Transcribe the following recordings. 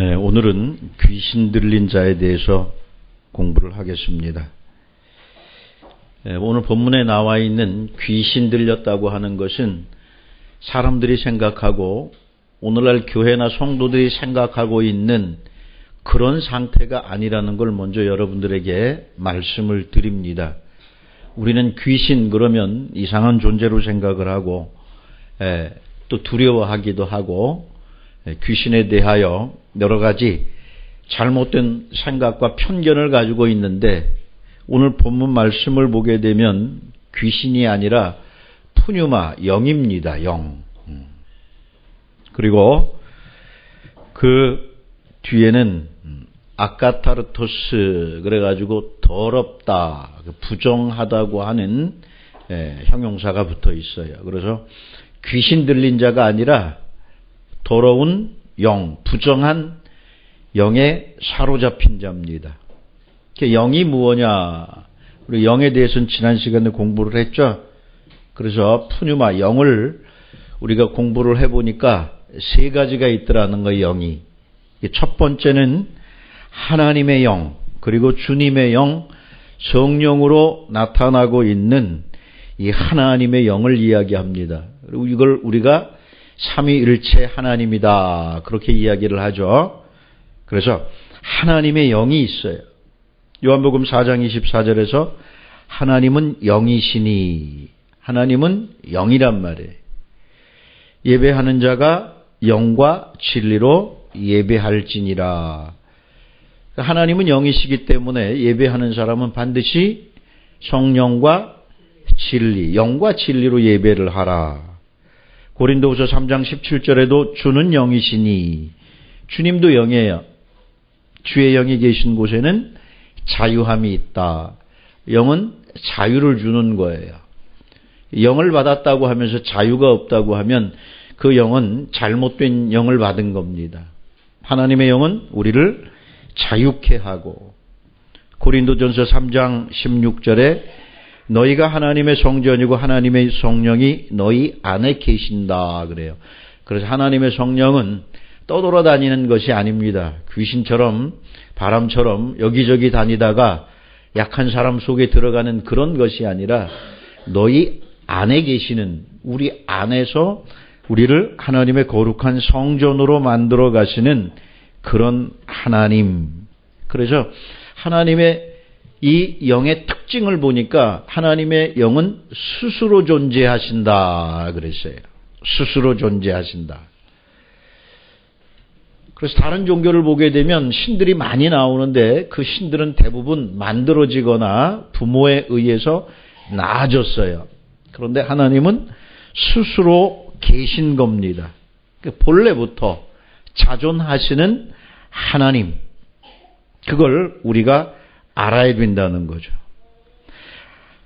오늘은 귀신 들린 자에 대해서 공부를 하겠습니다. 오늘 본문에 나와 있는 귀신 들렸다고 하는 것은 사람들이 생각하고 오늘날 교회나 성도들이 생각하고 있는 그런 상태가 아니라는 걸 먼저 여러분들에게 말씀을 드립니다. 우리는 귀신 그러면 이상한 존재로 생각을 하고 또 두려워하기도 하고 귀신에 대하여 여러 가지 잘못된 생각과 편견을 가지고 있는데 오늘 본문 말씀을 보게 되면 귀신이 아니라 푸뉴마, 영입니다. 영. 그리고 그 뒤에는 아카타르토스 그래가지고 더럽다, 부정하다고 하는 형용사가 붙어 있어요. 그래서 귀신 들린 자가 아니라 더러운 영, 부정한 영에 사로잡힌 자입니다. 영이 무엇냐? 우리 영에 대해서는 지난 시간에 공부를 했죠. 그래서 푸뉴마, 영을 우리가 공부를 해보니까 세 가지가 있더라는 거예요. 영이. 첫 번째는 하나님의 영, 그리고 주님의 영, 성령으로 나타나고 있는 이 하나님의 영을 이야기합니다. 그리고 이걸 우리가 삼위일체 하나님이다 그렇게 이야기를 하죠. 그래서 하나님의 영이 있어요. 요한복음 4장 24절에서 하나님은 영이시니, 하나님은 영이란 말이에요. 예배하는 자가 영과 진리로 예배할지니라. 하나님은 영이시기 때문에 예배하는 사람은 반드시 성령과 진리, 영과 진리로 예배를 하라. 고린도후서 3장 17절에도 주는 영이시니, 주님도 영이에요. 주의 영이 계신 곳에는 자유함이 있다. 영은 자유를 주는 거예요. 영을 받았다고 하면서 자유가 없다고 하면 그 영은 잘못된 영을 받은 겁니다. 하나님의 영은 우리를 자유케 하고, 고린도전서 3장 16절에 너희가 하나님의 성전이고 하나님의 성령이 너희 안에 계신다 그래요. 그래서 하나님의 성령은 떠돌아다니는 것이 아닙니다. 귀신처럼 바람처럼 여기저기 다니다가 약한 사람 속에 들어가는 그런 것이 아니라 너희 안에 계시는, 우리 안에서 우리를 하나님의 거룩한 성전으로 만들어 가시는 그런 하나님. 그래서 하나님의 이 영의 특징을 보니까 하나님의 영은 스스로 존재하신다 그랬어요. 스스로 존재하신다. 그래서 다른 종교를 보게 되면 신들이 많이 나오는데 그 신들은 대부분 만들어지거나 부모에 의해서 나아졌어요. 그런데 하나님은 스스로 계신 겁니다. 본래부터 자존하시는 하나님. 그걸 우리가 알아야 된다는 거죠.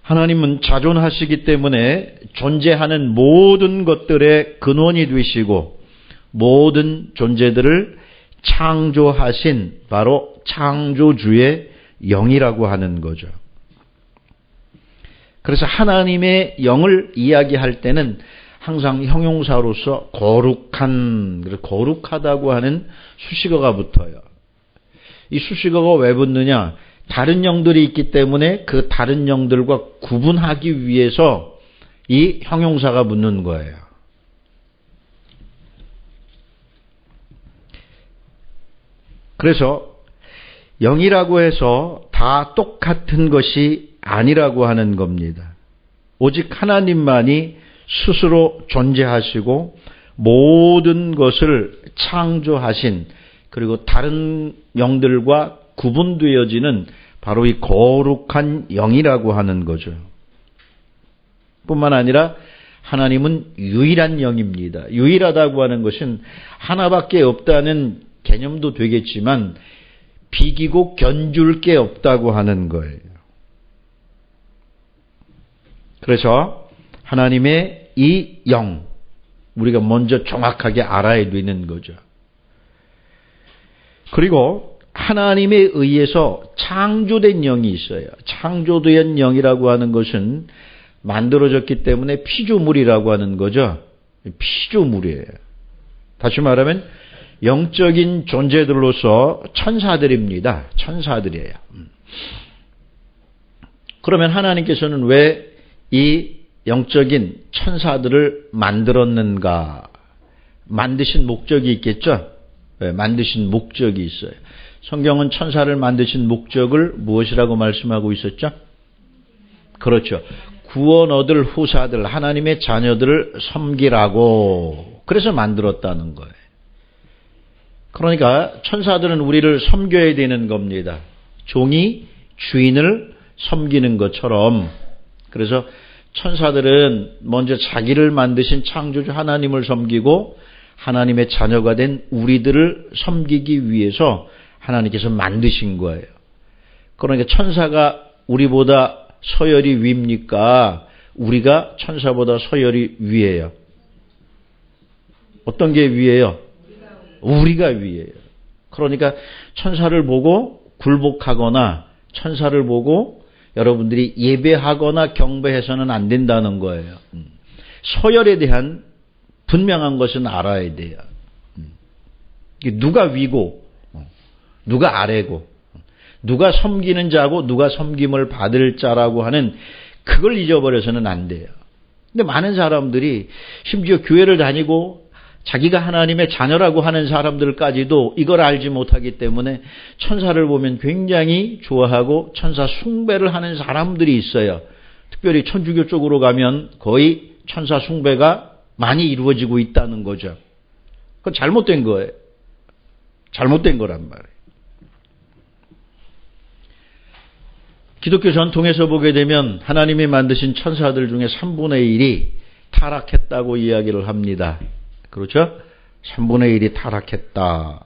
하나님은 자존하시기 때문에 존재하는 모든 것들의 근원이 되시고 모든 존재들을 창조하신 바로 창조주의 영이라고 하는 거죠. 그래서 하나님의 영을 이야기할 때는 항상 형용사로서 거룩한, 거룩하다고 하는 수식어가 붙어요. 이 수식어가 왜 붙느냐? 다른 영들이 있기 때문에 그 다른 영들과 구분하기 위해서 이 형용사가 붙는 거예요. 그래서 영이라고 해서 다 똑같은 것이 아니라고 하는 겁니다. 오직 하나님만이 스스로 존재하시고 모든 것을 창조하신, 그리고 다른 영들과 구분되어지는 바로 이 거룩한 영이라고 하는 거죠. 뿐만 아니라 하나님은 유일한 영입니다. 유일하다고 하는 것은 하나밖에 없다는 개념도 되겠지만 비기고 견줄 게 없다고 하는 거예요. 그래서 하나님의 이 영, 우리가 먼저 정확하게 알아야 되는 거죠. 그리고 하나님에 의해서 창조된 영이 있어요. 창조된 영이라고 하는 것은 만들어졌기 때문에 피조물이라고 하는 거죠. 피조물이에요. 다시 말하면 영적인 존재들로서 천사들입니다. 천사들이에요. 그러면 하나님께서는 왜 이 영적인 천사들을 만들었는가? 만드신 목적이 있겠죠? 네, 만드신 목적이 있어요. 성경은 천사를 만드신 목적을 무엇이라고 말씀하고 있었죠? 그렇죠. 구원 얻을 후사들, 하나님의 자녀들을 섬기라고 그래서 만들었다는 거예요. 그러니까 천사들은 우리를 섬겨야 되는 겁니다. 종이 주인을 섬기는 것처럼. 그래서 천사들은 먼저 자기를 만드신 창조주 하나님을 섬기고 하나님의 자녀가 된 우리들을 섬기기 위해서 하나님께서 만드신 거예요. 그러니까 천사가 우리보다 서열이 위입니까? 우리가 천사보다 서열이 위예요. 어떤 게 위예요? 우리가 위예요. 그러니까 천사를 보고 굴복하거나 천사를 보고 여러분들이 예배하거나 경배해서는 안 된다는 거예요. 서열에 대한 분명한 것은 알아야 돼요. 누가 위고 누가 아래고 누가 섬기는 자고 누가 섬김을 받을 자라고 하는 그걸 잊어버려서는 안 돼요. 근데 많은 사람들이 심지어 교회를 다니고 자기가 하나님의 자녀라고 하는 사람들까지도 이걸 알지 못하기 때문에 천사를 보면 굉장히 좋아하고 천사 숭배를 하는 사람들이 있어요. 특별히 천주교 쪽으로 가면 거의 천사 숭배가 많이 이루어지고 있다는 거죠. 그건 잘못된 거예요. 잘못된 거란 말이에요. 기독교 전통에서 보게 되면 하나님이 만드신 천사들 중에 3분의 1이 타락했다고 이야기를 합니다. 그렇죠? 3분의 1이 타락했다.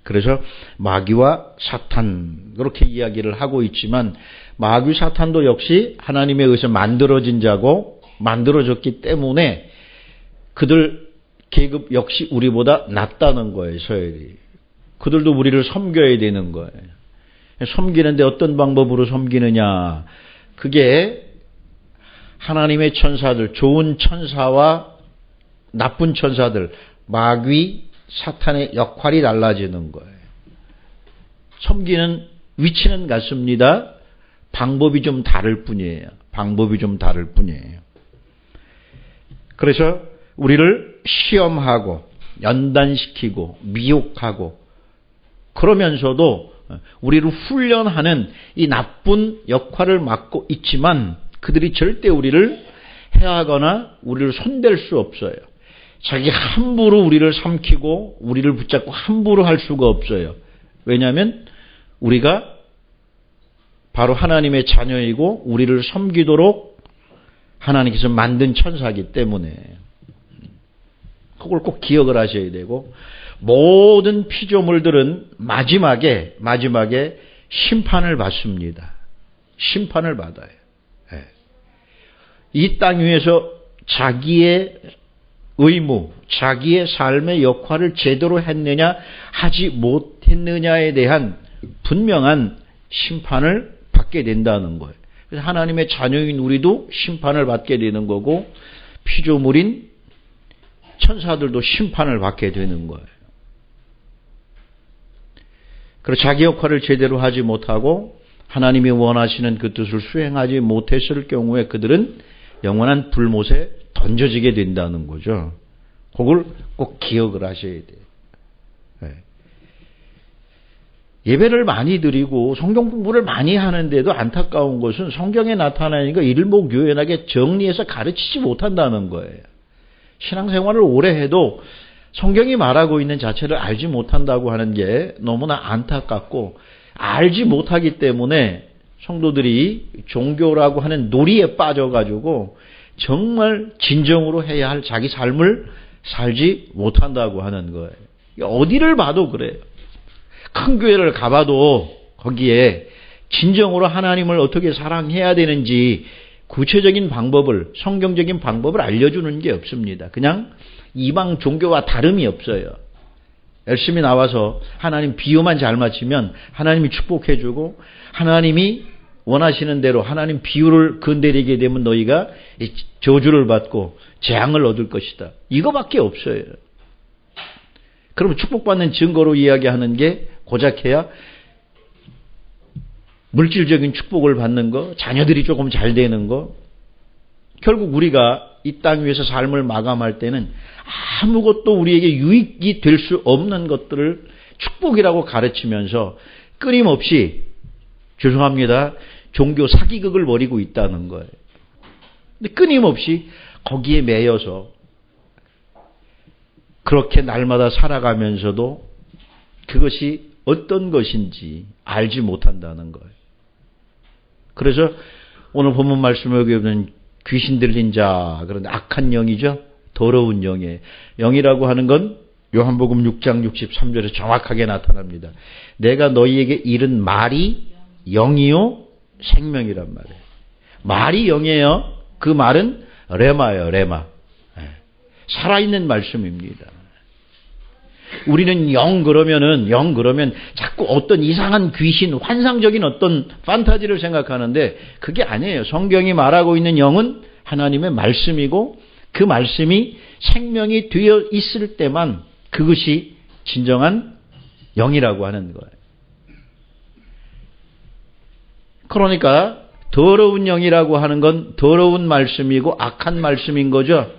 그래서 마귀와 사탄 그렇게 이야기를 하고 있지만 마귀 사탄도 역시 하나님에 의해서 만들어진 자고 만들어졌기 때문에 그들 계급 역시 우리보다 낫다는 거예요. 서열이. 그들도 우리를 섬겨야 되는 거예요. 섬기는데 어떤 방법으로 섬기느냐. 그게 하나님의 천사들, 좋은 천사와 나쁜 천사들, 마귀, 사탄의 역할이 달라지는 거예요. 섬기는 위치는 같습니다. 방법이 좀 다를 뿐이에요. 방법이 좀 다를 뿐이에요. 그래서 우리를 시험하고 연단시키고 미혹하고 그러면서도 우리를 훈련하는 이 나쁜 역할을 맡고 있지만 그들이 절대 우리를 해하거나 우리를 손댈 수 없어요. 자기 함부로 우리를 삼키고 우리를 붙잡고 함부로 할 수가 없어요. 왜냐하면 우리가 바로 하나님의 자녀이고 우리를 섬기도록 하나님께서 만든 천사이기 때문에 그걸 꼭 기억을 하셔야 되고 모든 피조물들은 마지막에 심판을 받습니다. 심판을 받아요. 이 땅 위에서 자기의 의무, 자기의 삶의 역할을 제대로 했느냐 하지 못했느냐에 대한 분명한 심판을 받게 된다는 거예요. 그래서 하나님의 자녀인 우리도 심판을 받게 되는 거고 피조물인 천사들도 심판을 받게 되는 거예요. 그래서 자기 역할을 제대로 하지 못하고 하나님이 원하시는 그 뜻을 수행하지 못했을 경우에 그들은 영원한 불못에 던져지게 된다는 거죠. 그걸 꼭 기억을 하셔야 돼요. 네. 예배를 많이 드리고 성경 공부를 많이 하는데도 안타까운 것은 성경에 나타나니까 일목요연하게 정리해서 가르치지 못한다는 거예요. 신앙생활을 오래 해도 성경이 말하고 있는 자체를 알지 못한다고 하는 게 너무나 안타깝고 알지 못하기 때문에 성도들이 종교라고 하는 놀이에 빠져가지고 정말 진정으로 해야 할 자기 삶을 살지 못한다고 하는 거예요. 어디를 봐도 그래요. 큰 교회를 가봐도 거기에 진정으로 하나님을 어떻게 사랑해야 되는지 구체적인 방법을, 성경적인 방법을 알려주는 게 없습니다. 그냥 이방 종교와 다름이 없어요. 열심히 나와서 하나님 비유만 잘 맞추면 하나님이 축복해주고 하나님이 원하시는 대로 하나님 비유를 건드리게 되면 너희가 저주를 받고 재앙을 얻을 것이다. 이거밖에 없어요. 그러면 축복받는 증거로 이야기하는 게 고작해야 물질적인 축복을 받는 거, 자녀들이 조금 잘 되는 거. 결국 우리가 이 땅 위에서 삶을 마감할 때는 아무것도 우리에게 유익이 될 수 없는 것들을 축복이라고 가르치면서 끊임없이, 죄송합니다, 종교 사기극을 벌이고 있다는 거예요. 근데 끊임없이 거기에 매여서 그렇게 날마다 살아가면서도 그것이 어떤 것인지 알지 못한다는 거예요. 그래서 오늘 본문 말씀을 보면 귀신 들린 자, 그런데 악한 영이죠. 더러운 영이에요. 영이라고 하는 건 요한복음 6장 63절에 정확하게 나타납니다. 내가 너희에게 이른 말이 영이요 생명이란 말이에요. 말이 영이에요. 그 말은 레마예요. 레마. 살아있는 말씀입니다. 우리는 영 그러면 자꾸 어떤 이상한 귀신, 환상적인 어떤 판타지를 생각하는데 그게 아니에요. 성경이 말하고 있는 영은 하나님의 말씀이고 그 말씀이 생명이 되어 있을 때만 그것이 진정한 영이라고 하는 거예요. 그러니까 더러운 영이라고 하는 건 더러운 말씀이고 악한 말씀인 거죠.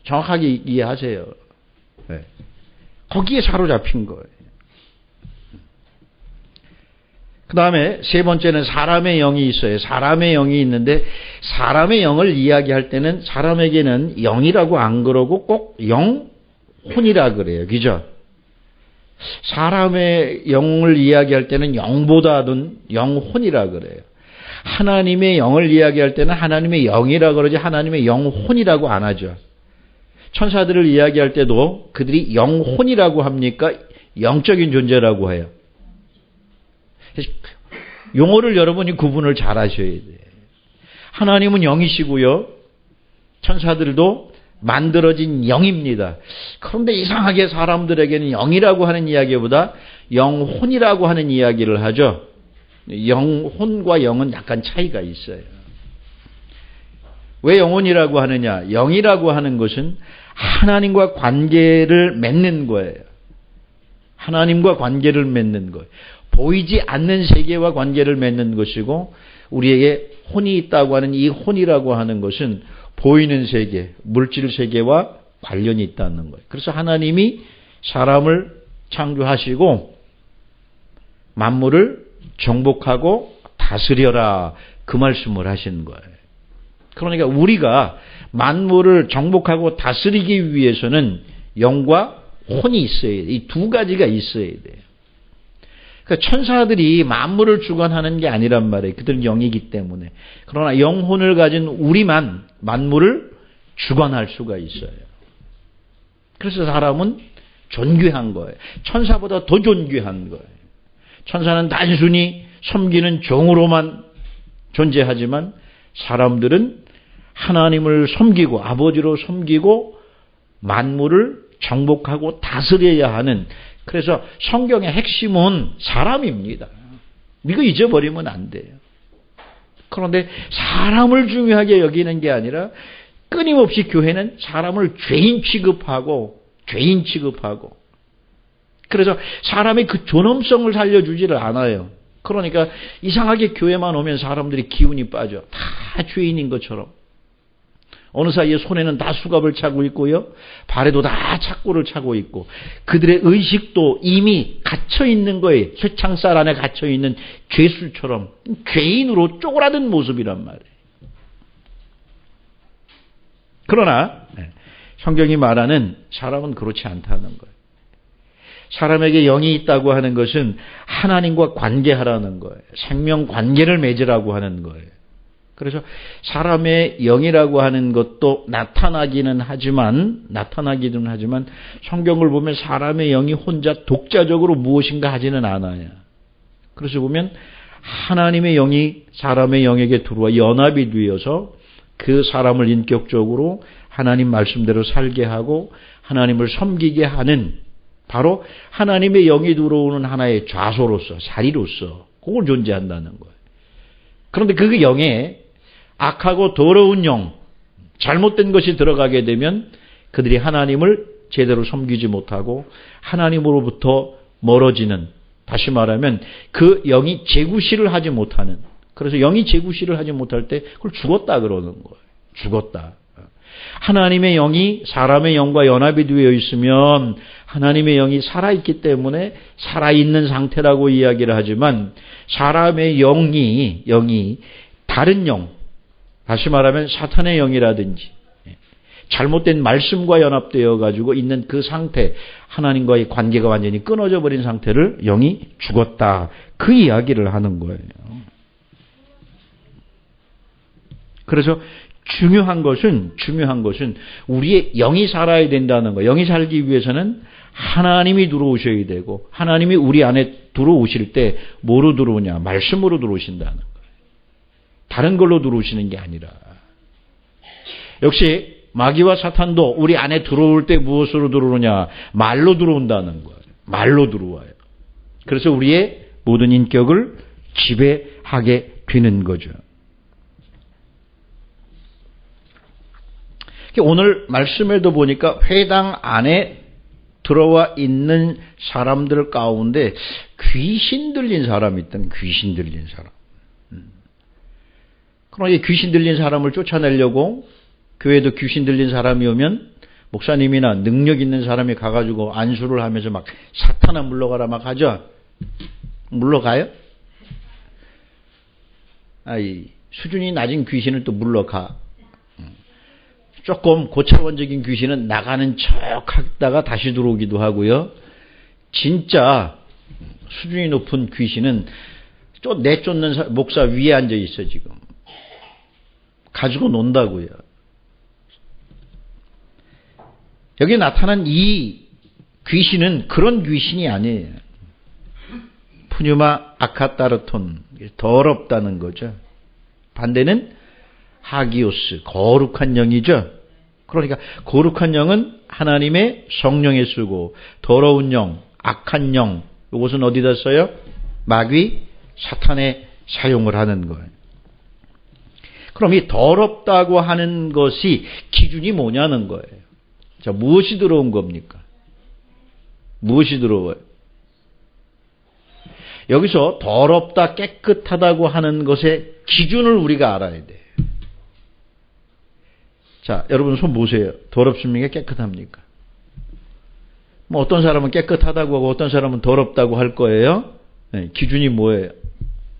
정확하게 이해하세요. 네. 거기에 사로잡힌 거예요. 그 다음에 세 번째는 사람의 영이 있어요. 사람의 영이 있는데 사람의 영을 이야기할 때는 사람에게는 영이라고 안 그러고 꼭 영혼이라 그래요. 그죠? 사람의 영을 이야기할 때는 영보다는 영혼이라 그래요. 하나님의 영을 이야기할 때는 하나님의 영이라 그러지 하나님의 영혼이라고 안 하죠. 천사들을 이야기할 때도 그들이 영혼이라고 합니까? 영적인 존재라고 해요. 용어를 여러분이 구분을 잘 하셔야 돼요. 하나님은 영이시고요. 천사들도 만들어진 영입니다. 그런데 이상하게 사람들에게는 영이라고 하는 이야기보다 영혼이라고 하는 이야기를 하죠. 영혼과 영은 약간 차이가 있어요. 왜 영혼이라고 하느냐? 영이라고 하는 것은 하나님과 관계를 맺는 거예요. 하나님과 관계를 맺는 거예요. 보이지 않는 세계와 관계를 맺는 것이고 우리에게 혼이 있다고 하는 이 혼이라고 하는 것은 보이는 세계, 물질 세계와 관련이 있다는 거예요. 그래서 하나님이 사람을 창조하시고 만물을 정복하고 다스려라 그 말씀을 하신 거예요. 그러니까 우리가 만물을 정복하고 다스리기 위해서는 영과 혼이 있어야 돼요. 이 두 가지가 있어야 돼요. 그러니까 천사들이 만물을 주관하는 게 아니란 말이에요. 그들은 영이기 때문에. 그러나 영혼을 가진 우리만 만물을 주관할 수가 있어요. 그래서 사람은 존귀한 거예요. 천사보다 더 존귀한 거예요. 천사는 단순히 섬기는 종으로만 존재하지만 사람들은 하나님을 섬기고 아버지로 섬기고 만물을 정복하고 다스려야 하는, 그래서 성경의 핵심은 사람입니다. 이거 잊어버리면 안 돼요. 그런데 사람을 중요하게 여기는 게 아니라 끊임없이 교회는 사람을 죄인 취급하고 그래서 사람의 그 존엄성을 살려주지를 않아요. 그러니까 이상하게 교회만 오면 사람들이 기운이 빠져. 다 죄인인 것처럼. 어느 사이에 손에는 다 수갑을 차고 있고요. 발에도 다 착고를 차고 있고 그들의 의식도 이미 갇혀있는 거예요. 쇠창살 안에 갇혀있는 죄수처럼 죄인으로 쪼그라든 모습이란 말이에요. 그러나 성경이 말하는 사람은 그렇지 않다는 거예요. 사람에게 영이 있다고 하는 것은 하나님과 관계하라는 거예요. 생명 관계를 맺으라고 하는 거예요. 그래서 사람의 영이라고 하는 것도 나타나기는 하지만 성경을 보면 사람의 영이 혼자 독자적으로 무엇인가 하지는 않아요. 그래서 보면 하나님의 영이 사람의 영에게 들어와 연합이 되어서 그 사람을 인격적으로 하나님 말씀대로 살게 하고 하나님을 섬기게 하는, 바로 하나님의 영이 들어오는 하나의 좌소로서, 자리로서 그걸 존재한다는 거예요. 그런데 그 영에 악하고 더러운 영, 잘못된 것이 들어가게 되면 그들이 하나님을 제대로 섬기지 못하고 하나님으로부터 멀어지는, 다시 말하면 그 영이 재구시를 하지 못하는, 그래서 영이 재구시를 하지 못할 때 그걸 죽었다 그러는 거예요. 죽었다. 하나님의 영이 사람의 영과 연합이 되어 있으면 하나님의 영이 살아있기 때문에 살아있는 상태라고 이야기를 하지만, 사람의 영이 다른 영, 다시 말하면 사탄의 영이라든지 잘못된 말씀과 연합되어 가지고 있는 그 상태, 하나님과의 관계가 완전히 끊어져 버린 상태를 영이 죽었다, 그 이야기를 하는 거예요. 그래서 중요한 것은 우리의 영이 살아야 된다는 거예요. 영이 살기 위해서는 하나님이 들어오셔야 되고, 하나님이 우리 안에 들어오실 때 뭐로 들어오냐? 말씀으로 들어오신다는 거예요. 다른 걸로 들어오시는 게 아니라. 역시 마귀와 사탄도 우리 안에 들어올 때 무엇으로 들어오냐? 말로 들어온다는 거예요. 말로 들어와요. 그래서 우리의 모든 인격을 지배하게 되는 거죠. 오늘 말씀에도 보니까 회당 안에 들어와 있는 사람들 가운데 귀신 들린 사람이 있던, 귀신 들린 사람. 그럼 이 귀신 들린 사람을 쫓아내려고 교회도 귀신 들린 사람이 오면 목사님이나 능력 있는 사람이 가가지고 안수를 하면서 막 사탄아 물러가라 막 하죠. 물러가요? 이 수준이 낮은 귀신은 또 물러가. 조금 고차원적인 귀신은 나가는 척 하다가 다시 들어오기도 하고요. 진짜 수준이 높은 귀신은 내쫓는 목사 위에 앉아 있어 지금. 가지고 논다고요. 여기 나타난 이 귀신은 그런 귀신이 아니에요. 푸뉴마 아카타르톤, 더럽다는 거죠. 반대는 하기오스, 거룩한 영이죠. 그러니까 거룩한 영은 하나님의 성령에 쓰고, 더러운 영, 악한 영, 이것은 어디다 써요? 마귀, 사탄에 사용을 하는 거예요. 그럼 이 더럽다고 하는 것이 기준이 뭐냐는 거예요. 자, 무엇이 들어온 겁니까? 무엇이 들어와요? 여기서 더럽다, 깨끗하다고 하는 것의 기준을 우리가 알아야 돼요. 자, 여러분 손 보세요. 더럽습니까? 깨끗합니까? 뭐 어떤 사람은 깨끗하다고 하고 어떤 사람은 더럽다고 할 거예요. 네, 기준이 뭐예요?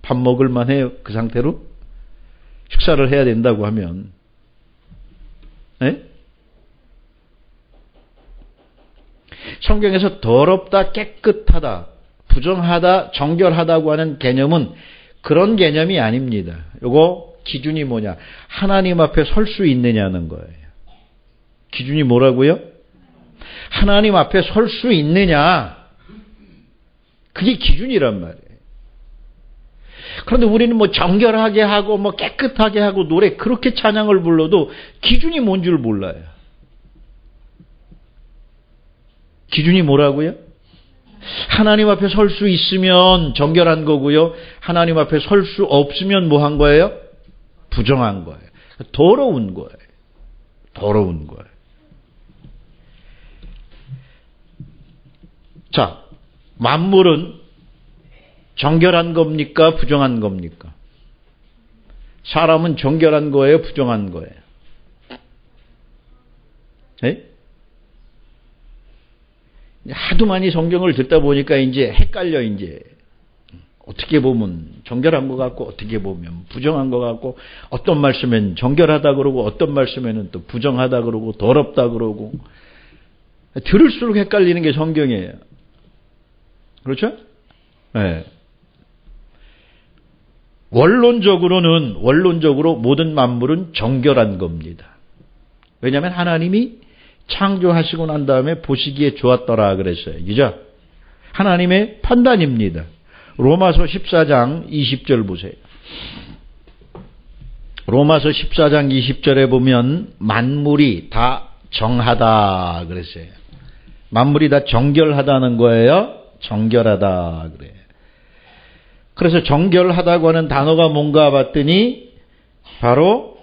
밥 먹을만 해요? 그 상태로? 식사를 해야 된다고 하면. 네? 성경에서 더럽다, 깨끗하다, 부정하다, 정결하다고 하는 개념은 그런 개념이 아닙니다. 요거 기준이 뭐냐? 하나님 앞에 설 수 있느냐는 거예요. 기준이 뭐라고요? 하나님 앞에 설 수 있느냐? 그게 기준이란 말이에요. 그런데 우리는 뭐 정결하게 하고 뭐 깨끗하게 하고 노래 그렇게 찬양을 불러도 기준이 뭔 줄 몰라요. 기준이 뭐라고요? 하나님 앞에 설 수 있으면 정결한 거고요. 하나님 앞에 설 수 없으면 뭐 한 거예요? 부정한 거예요. 더러운 거예요. 더러운 거예요. 자, 만물은 정결한 겁니까? 부정한 겁니까? 사람은 정결한 거예요? 부정한 거예요? 네? 하도 많이 성경을 듣다 보니까 이제 헷갈려, 이제. 어떻게 보면 정결한 것 같고, 어떻게 보면 부정한 것 같고, 어떤 말씀엔 정결하다 그러고, 어떤 말씀에는 또 부정하다 그러고, 더럽다 그러고. 들을수록 헷갈리는 게 성경이에요. 그렇죠? 네. 원론적으로 모든 만물은 정결한 겁니다. 왜냐하면 하나님이 창조하시고 난 다음에 보시기에 좋았더라 그랬어요. 그죠? 하나님의 판단입니다. 로마서 14장 20절 보세요. 로마서 14장 20절에 보면 만물이 다 정하다 그랬어요. 만물이 다 정결하다는 거예요. 정결하다 그래요. 그래서 정결하다고 하는 단어가 뭔가 봤더니 바로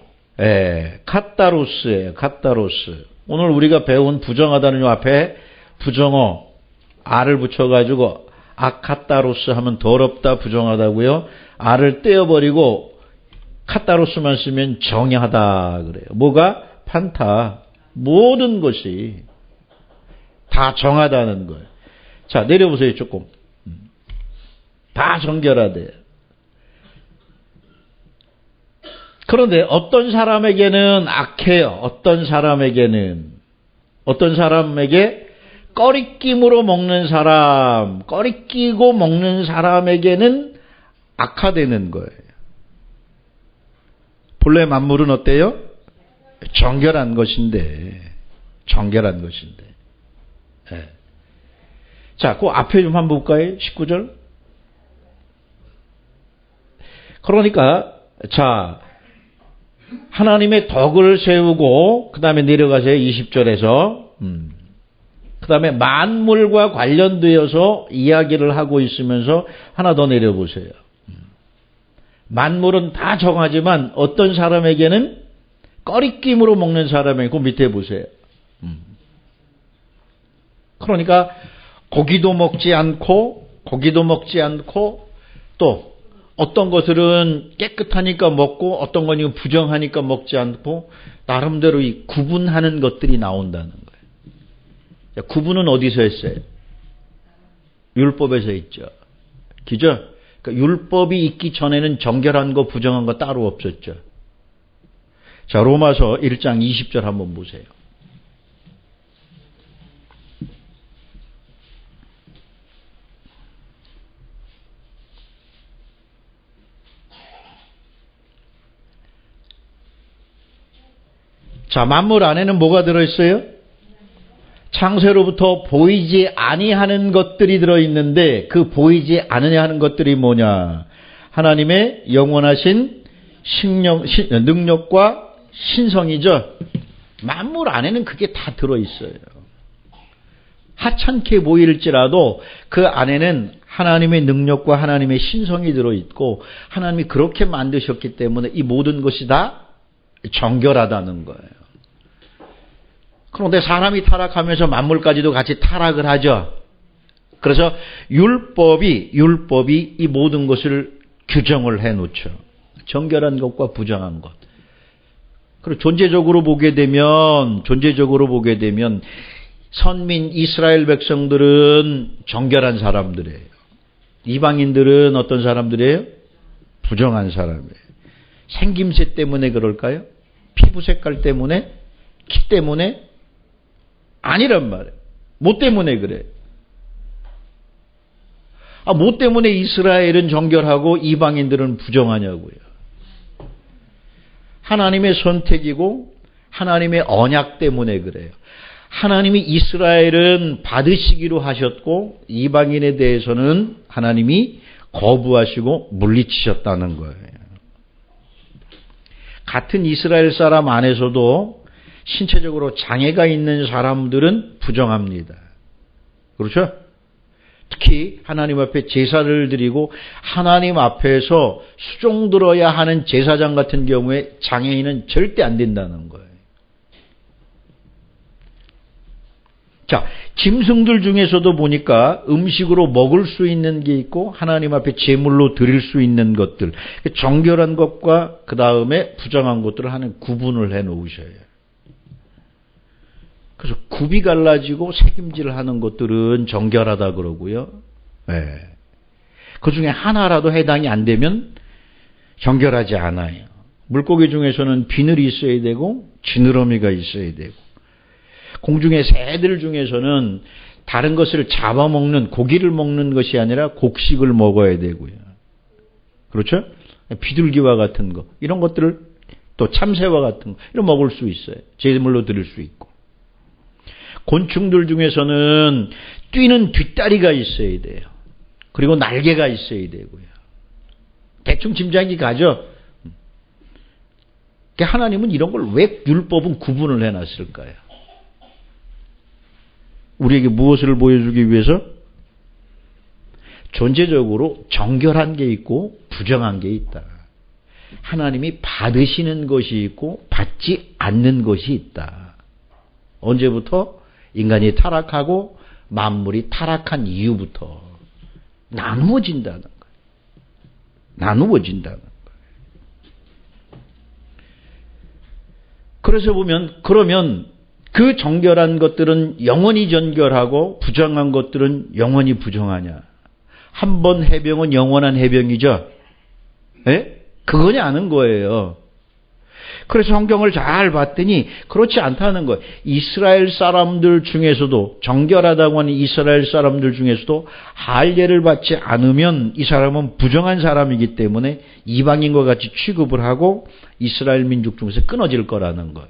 카타로스예요. 카타로스. 오늘 우리가 배운 부정하다는 요 앞에 부정어 아를 붙여가지고 아카타로스 하면 더럽다 부정하다고요. 아를 떼어버리고 카타로스만 쓰면 정하다 그래요. 뭐가? 판타. 모든 것이 다 정하다는 거예요. 자, 내려보세요 조금. 다 정결하대요. 그런데 어떤 사람에게는 악해요. 어떤 사람에게 꺼리낌으로 먹는 사람, 꺼리끼고 먹는 사람에게는 악화되는 거예요. 본래 만물은 어때요? 정결한 것인데. 네. 자, 그 앞에 좀 한번 볼까요? 19절. 그러니까, 자, 하나님의 덕을 세우고, 그 다음에 내려가세요. 20절에서. 그 다음에 만물과 관련되어서 이야기를 하고 있으면서 하나 더 내려보세요. 만물은 다 정하지만 어떤 사람에게는 꺼리낌으로 먹는 사람에게 그 밑에 보세요. 그러니까 고기도 먹지 않고 또 어떤 것들은 깨끗하니까 먹고 어떤 건 부정하니까 먹지 않고 나름대로 이 구분하는 것들이 나온다는 거예요. 구분은 어디서 했어요? 율법에서 있죠. 그죠? 그러니까 율법이 있기 전에는 정결한 거 부정한 거 따로 없었죠. 자, 로마서 1장 20절 한번 보세요. 자, 만물 안에는 뭐가 들어있어요? 창세로부터 보이지 아니하는 것들이 들어있는데 그 보이지 않으냐 하는 것들이 뭐냐? 하나님의 영원하신 능력과 신성이죠. 만물 안에는 그게 다 들어있어요. 하찮게 보일지라도 그 안에는 하나님의 능력과 하나님의 신성이 들어있고 하나님이 그렇게 만드셨기 때문에 이 모든 것이 다 정결하다는 거예요. 그런데 사람이 타락하면서 만물까지도 같이 타락을 하죠. 그래서 율법이 이 모든 것을 규정을 해놓죠. 정결한 것과 부정한 것. 그리고 존재적으로 보게 되면 선민 이스라엘 백성들은 정결한 사람들이에요. 이방인들은 어떤 사람들이에요? 부정한 사람이에요. 생김새 때문에 그럴까요? 피부 색깔 때문에? 키 때문에? 아니란 말이에요. 뭐 때문에 그래? 뭐 때문에 이스라엘은 정결하고 이방인들은 부정하냐고요. 하나님의 선택이고 하나님의 언약 때문에 그래요. 하나님이 이스라엘은 받으시기로 하셨고 이방인에 대해서는 하나님이 거부하시고 물리치셨다는 거예요. 같은 이스라엘 사람 안에서도 신체적으로 장애가 있는 사람들은 부정합니다. 그렇죠? 특히 하나님 앞에 제사를 드리고 하나님 앞에서 수종 들어야 하는 제사장 같은 경우에 장애인은 절대 안 된다는 거예요. 자, 짐승들 중에서도 보니까 음식으로 먹을 수 있는 게 있고 하나님 앞에 제물로 드릴 수 있는 것들, 정결한 것과 그 다음에 부정한 것들을 하는 구분을 해놓으셔요. 그래서 굽이 갈라지고 새김질을 하는 것들은 정결하다 그러고요. 네. 그 중에 하나라도 해당이 안 되면 정결하지 않아요. 물고기 중에서는 비늘이 있어야 되고 지느러미가 있어야 되고 공중의 새들 중에서는 다른 것을 잡아먹는 고기를 먹는 것이 아니라 곡식을 먹어야 되고요. 그렇죠? 비둘기와 같은 거 이런 것들을 또 참새와 같은 거 이런 먹을 수 있어요. 제물로 드릴 수 있고 곤충들 중에서는 뛰는 뒷다리가 있어야 돼요. 그리고 날개가 있어야 되고요. 대충 짐작이 가죠. 하나님은 이런 걸 왜 율법은 구분을 해놨을까요? 우리에게 무엇을 보여주기 위해서? 존재적으로 정결한 게 있고 부정한 게 있다. 하나님이 받으시는 것이 있고 받지 않는 것이 있다. 언제부터? 인간이 타락하고 만물이 타락한 이후부터 나누어진다는 거예요. 나누어진다는 거예요. 그래서 보면 그러면 그 정결한 것들은 영원히 정결하고 부정한 것들은 영원히 부정하냐? 한 번 해병은 영원한 해병이죠. 예? 그거냐 아는 거예요. 그래서 성경을 잘 봤더니 그렇지 않다는 거예요. 이스라엘 사람들 중에서도 정결하다고 하는 이스라엘 사람들 중에서도 할례를 받지 않으면 이 사람은 부정한 사람이기 때문에 이방인과 같이 취급을 하고 이스라엘 민족 중에서 끊어질 거라는 거예요.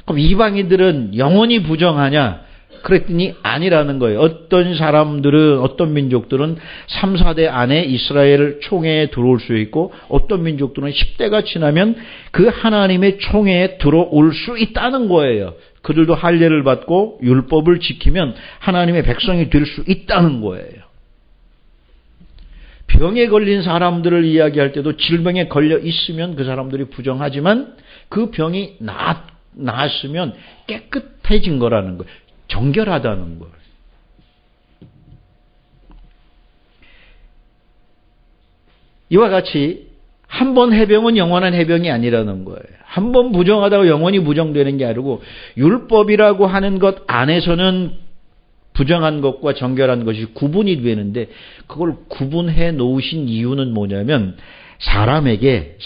그럼 이방인들은 영원히 부정하냐? 그랬더니 아니라는 거예요. 어떤 사람들은, 어떤 민족들은 3, 4대 안에 이스라엘 총회에 들어올 수 있고 어떤 민족들은 10대가 지나면 그 하나님의 총회에 들어올 수 있다는 거예요. 그들도 할례를 받고 율법을 지키면 하나님의 백성이 될 수 있다는 거예요. 병에 걸린 사람들을 이야기할 때도 질병에 걸려 있으면 그 사람들이 부정하지만 그 병이 나았으면 깨끗해진 거라는 거예요. 정결하다는 걸. 이와 같이 한 번 해병은 영원한 해병이 아니라는 거예요. 한 번 부정하다고 영원히 부정되는 게 아니고 율법이라고 하는 것 안에서는 부정한 것과 정결한 것이 구분이 되는데 그걸 구분해 놓으신 이유는 뭐냐면 사람에게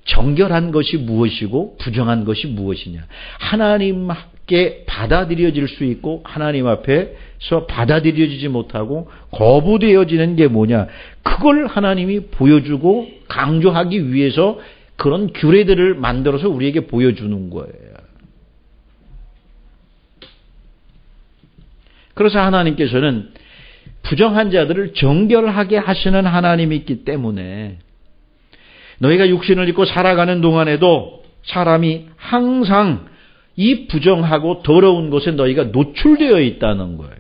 정결한 것이 무엇이고 부정한 것이 무엇이냐. 하나님께 받아들여질 수 있고 하나님 앞에서 받아들여지지 못하고 거부되어지는 게 뭐냐. 그걸 하나님이 보여주고 강조하기 위해서 그런 규례들을 만들어서 우리에게 보여주는 거예요. 그래서 하나님께서는 부정한 자들을 정결하게 하시는 하나님이 있기 때문에 너희가 육신을 입고 살아가는 동안에도 사람이 항상 이 부정하고 더러운 것에 너희가 노출되어 있다는 거예요.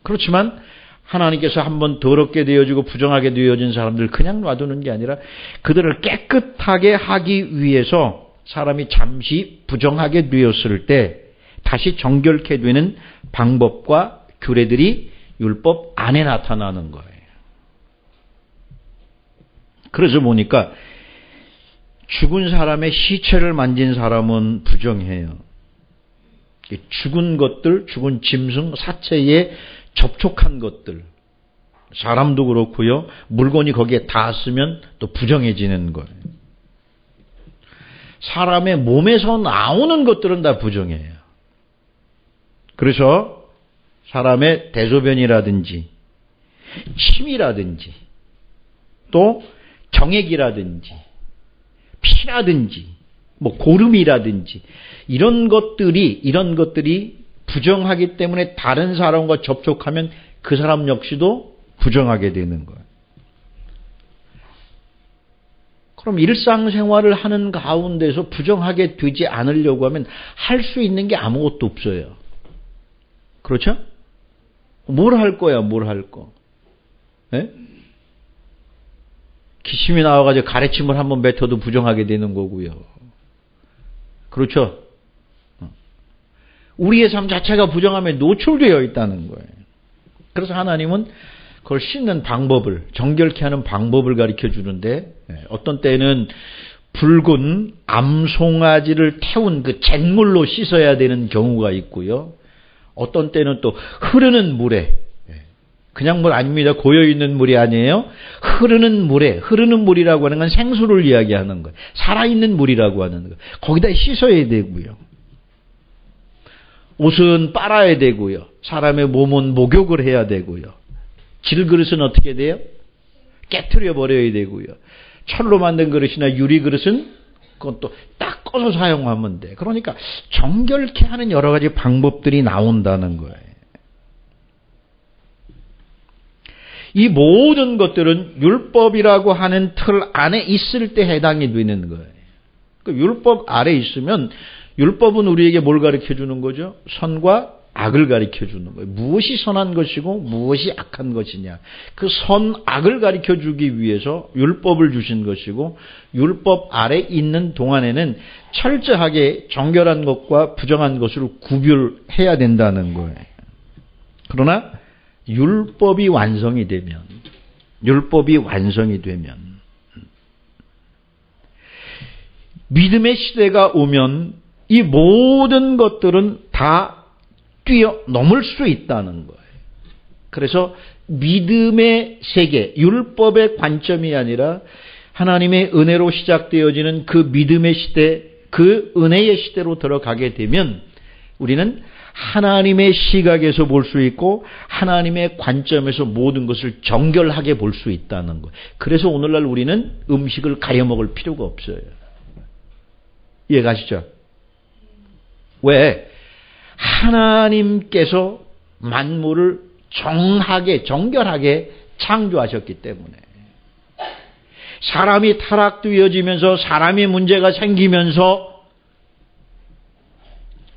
그렇지만 하나님께서 한번 더럽게 되어지고 부정하게 되어진 사람들 그냥 놔두는 게 아니라 그들을 깨끗하게 하기 위해서 사람이 잠시 부정하게 되었을 때 다시 정결케 되는 방법과 규례들이 율법 안에 나타나는 거예요. 그래서 보니까 죽은 사람의 시체를 만진 사람은 부정해요. 죽은 것들, 죽은 짐승, 사체에 접촉한 것들, 사람도 그렇고요. 물건이 거기에 닿았으면 또 부정해지는 거예요. 사람의 몸에서 나오는 것들은 다 부정해요. 그래서 사람의 대소변이라든지 침이라든지 또 정액이라든지 피라든지 뭐 고름이라든지 이런 것들이 부정하기 때문에 다른 사람과 접촉하면 그 사람 역시도 부정하게 되는 거예요. 그럼 일상생활을 하는 가운데서 부정하게 되지 않으려고 하면 할 수 있는 게 아무것도 없어요. 그렇죠? 뭘 할 거야, 뭘 할 거. 네? 기침이 나와가지고 가래침을 한번 뱉어도 부정하게 되는 거고요. 그렇죠? 우리의 삶 자체가 부정함에 노출되어 있다는 거예요. 그래서 하나님은 그걸 씻는 방법을, 정결케 하는 방법을 가르쳐 주는데 어떤 때는 붉은 암송아지를 태운 그 잿물로 씻어야 되는 경우가 있고요. 어떤 때는 또 흐르는 물에, 그냥 물 아닙니다. 고여있는 물이 아니에요. 흐르는 물이라고 하는 건 생수를 이야기하는 거예요. 살아있는 물이라고 하는 거예요. 거기다 씻어야 되고요. 옷은 빨아야 되고요. 사람의 몸은 목욕을 해야 되고요. 질그릇은 어떻게 돼요? 깨트려 버려야 되고요. 철로 만든 그릇이나 유리 그릇은 그것도 닦아서 사용하면 돼. 그러니까 정결케 하는 여러 가지 방법들이 나온다는 거예요. 이 모든 것들은 율법이라고 하는 틀 안에 있을 때 해당이 되는 거예요. 그 율법 아래 있으면 율법은 우리에게 뭘 가르쳐 주는 거죠? 선과 악을 가르쳐 주는 거예요. 무엇이 선한 것이고 무엇이 악한 것이냐. 그 선악을 가르쳐 주기 위해서 율법을 주신 것이고 율법 아래 있는 동안에는 철저하게 정결한 것과 부정한 것을 구별해야 된다는 거예요. 그러나 율법이 완성이 되면 믿음의 시대가 오면 이 모든 것들은 다 뛰어넘을 수 있다는 거예요. 그래서 믿음의 세계, 율법의 관점이 아니라 하나님의 은혜로 시작되어지는 그 믿음의 시대, 그 은혜의 시대로 들어가게 되면 우리는 하나님의 시각에서 볼 수 있고 하나님의 관점에서 모든 것을 정결하게 볼 수 있다는 거예요. 그래서 오늘날 우리는 음식을 가려 먹을 필요가 없어요. 이해가시죠? 왜? 하나님께서 만물을 정하게, 정결하게 창조하셨기 때문에. 사람이 타락되어지면서 사람이 문제가 생기면서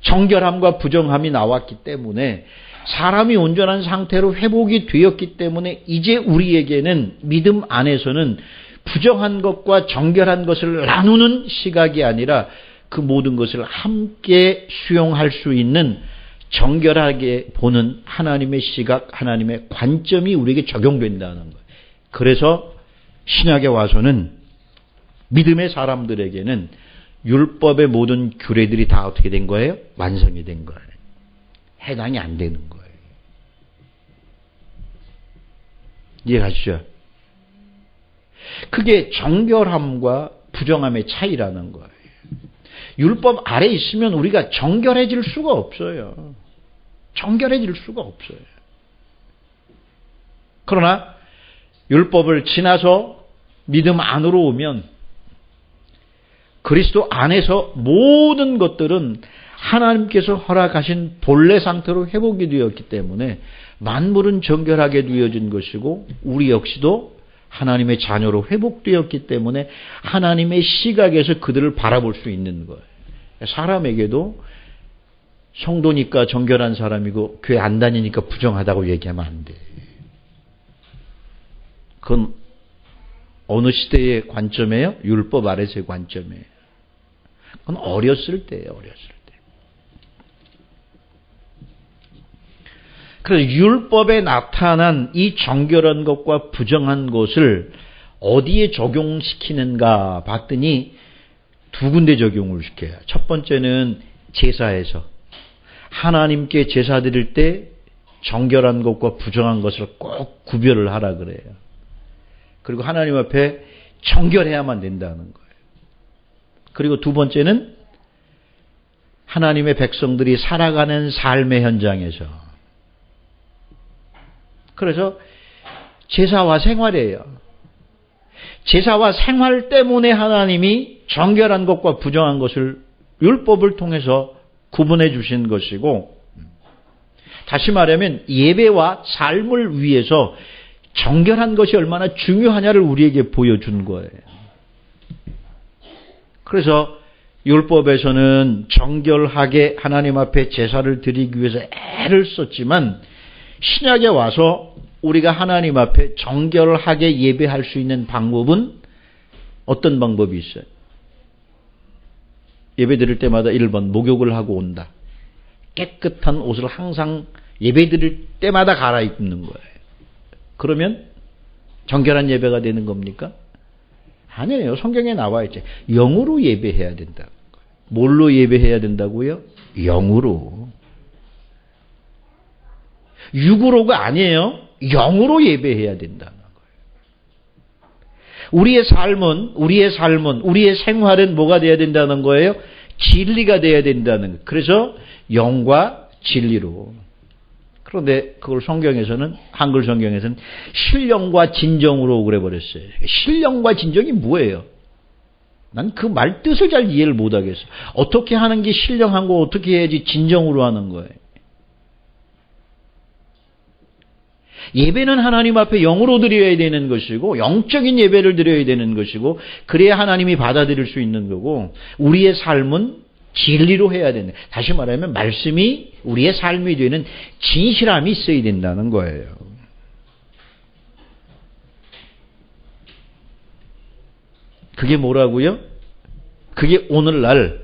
정결함과 부정함이 나왔기 때문에 사람이 온전한 상태로 회복이 되었기 때문에 이제 우리에게는 믿음 안에서는 부정한 것과 정결한 것을 나누는 시각이 아니라 그 모든 것을 함께 수용할 수 있는 정결하게 보는 하나님의 시각, 하나님의 관점이 우리에게 적용된다는 거예요. 그래서 신약에 와서는 믿음의 사람들에게는 율법의 모든 규례들이 다 어떻게 된 거예요? 완성이 된 거예요. 해당이 안 되는 거예요. 이해가시죠? 그게 정결함과 부정함의 차이라는 거예요. 율법 아래 있으면 우리가 정결해질 수가 없어요. 정결해질 수가 없어요. 그러나 율법을 지나서 믿음 안으로 오면 그리스도 안에서 모든 것들은 하나님께서 허락하신 본래 상태로 회복이 되었기 때문에 만물은 정결하게 되어진 것이고 우리 역시도 하나님의 자녀로 회복되었기 때문에 하나님의 시각에서 그들을 바라볼 수 있는 거예요. 사람에게도 성도니까 정결한 사람이고 교회 안 다니니까 부정하다고 얘기하면 안 돼. 그건 어느 시대의 관점이에요? 율법 아래서의 관점이에요. 그건 어렸을 때예요. 어렸을 때. 그래서 율법에 나타난 이 정결한 것과 부정한 것을 어디에 적용시키는가 봤더니 두 군데 적용을 시켜요. 첫 번째는 제사에서 하나님께 제사 드릴 때 정결한 것과 부정한 것을 꼭 구별을 하라 그래요. 그리고 하나님 앞에 정결해야만 된다는 거예요. 그리고 두 번째는 하나님의 백성들이 살아가는 삶의 현장에서. 그래서 제사와 생활이에요. 제사와 생활 때문에 하나님이 정결한 것과 부정한 것을 율법을 통해서 구분해 주신 것이고, 다시 말하면 예배와 삶을 위해서 정결한 것이 얼마나 중요하냐를 우리에게 보여준 거예요. 그래서 율법에서는 정결하게 하나님 앞에 제사를 드리기 위해서 애를 썼지만 신약에 와서 우리가 하나님 앞에 정결하게 예배할 수 있는 방법은 어떤 방법이 있어요? 예배 드릴 때마다 1번 목욕을 하고 온다. 깨끗한 옷을 항상 예배 드릴 때마다 갈아입는 거예요. 그러면 정결한 예배가 되는 겁니까? 아니에요. 성경에 나와 있죠. 영으로 예배해야 된다는 거예요. 뭘로 예배해야 된다고요? 영으로. 육으로가 아니에요. 영으로 예배해야 된다는 거예요. 우리의 삶은, 우리의 생활은 뭐가 돼야 된다는 거예요? 진리가 돼야 된다는 거예요. 그래서 영과 진리로. 그런데 그걸 성경에서는, 한글 성경에서는 신령과 진정으로 그래 버렸어요. 신령과 진정이 뭐예요? 난 그 말 뜻을 잘 이해를 못 하겠어. 어떻게 하는 게 신령한 거, 어떻게 해야지 진정으로 하는 거예요? 예배는 하나님 앞에 영으로 드려야 되는 것이고, 영적인 예배를 드려야 되는 것이고, 그래야 하나님이 받아들일 수 있는 거고, 우리의 삶은 진리로 해야 된다. 다시 말하면 말씀이 우리의 삶이 되는 진실함이 있어야 된다는 거예요. 그게 뭐라고요? 그게 오늘날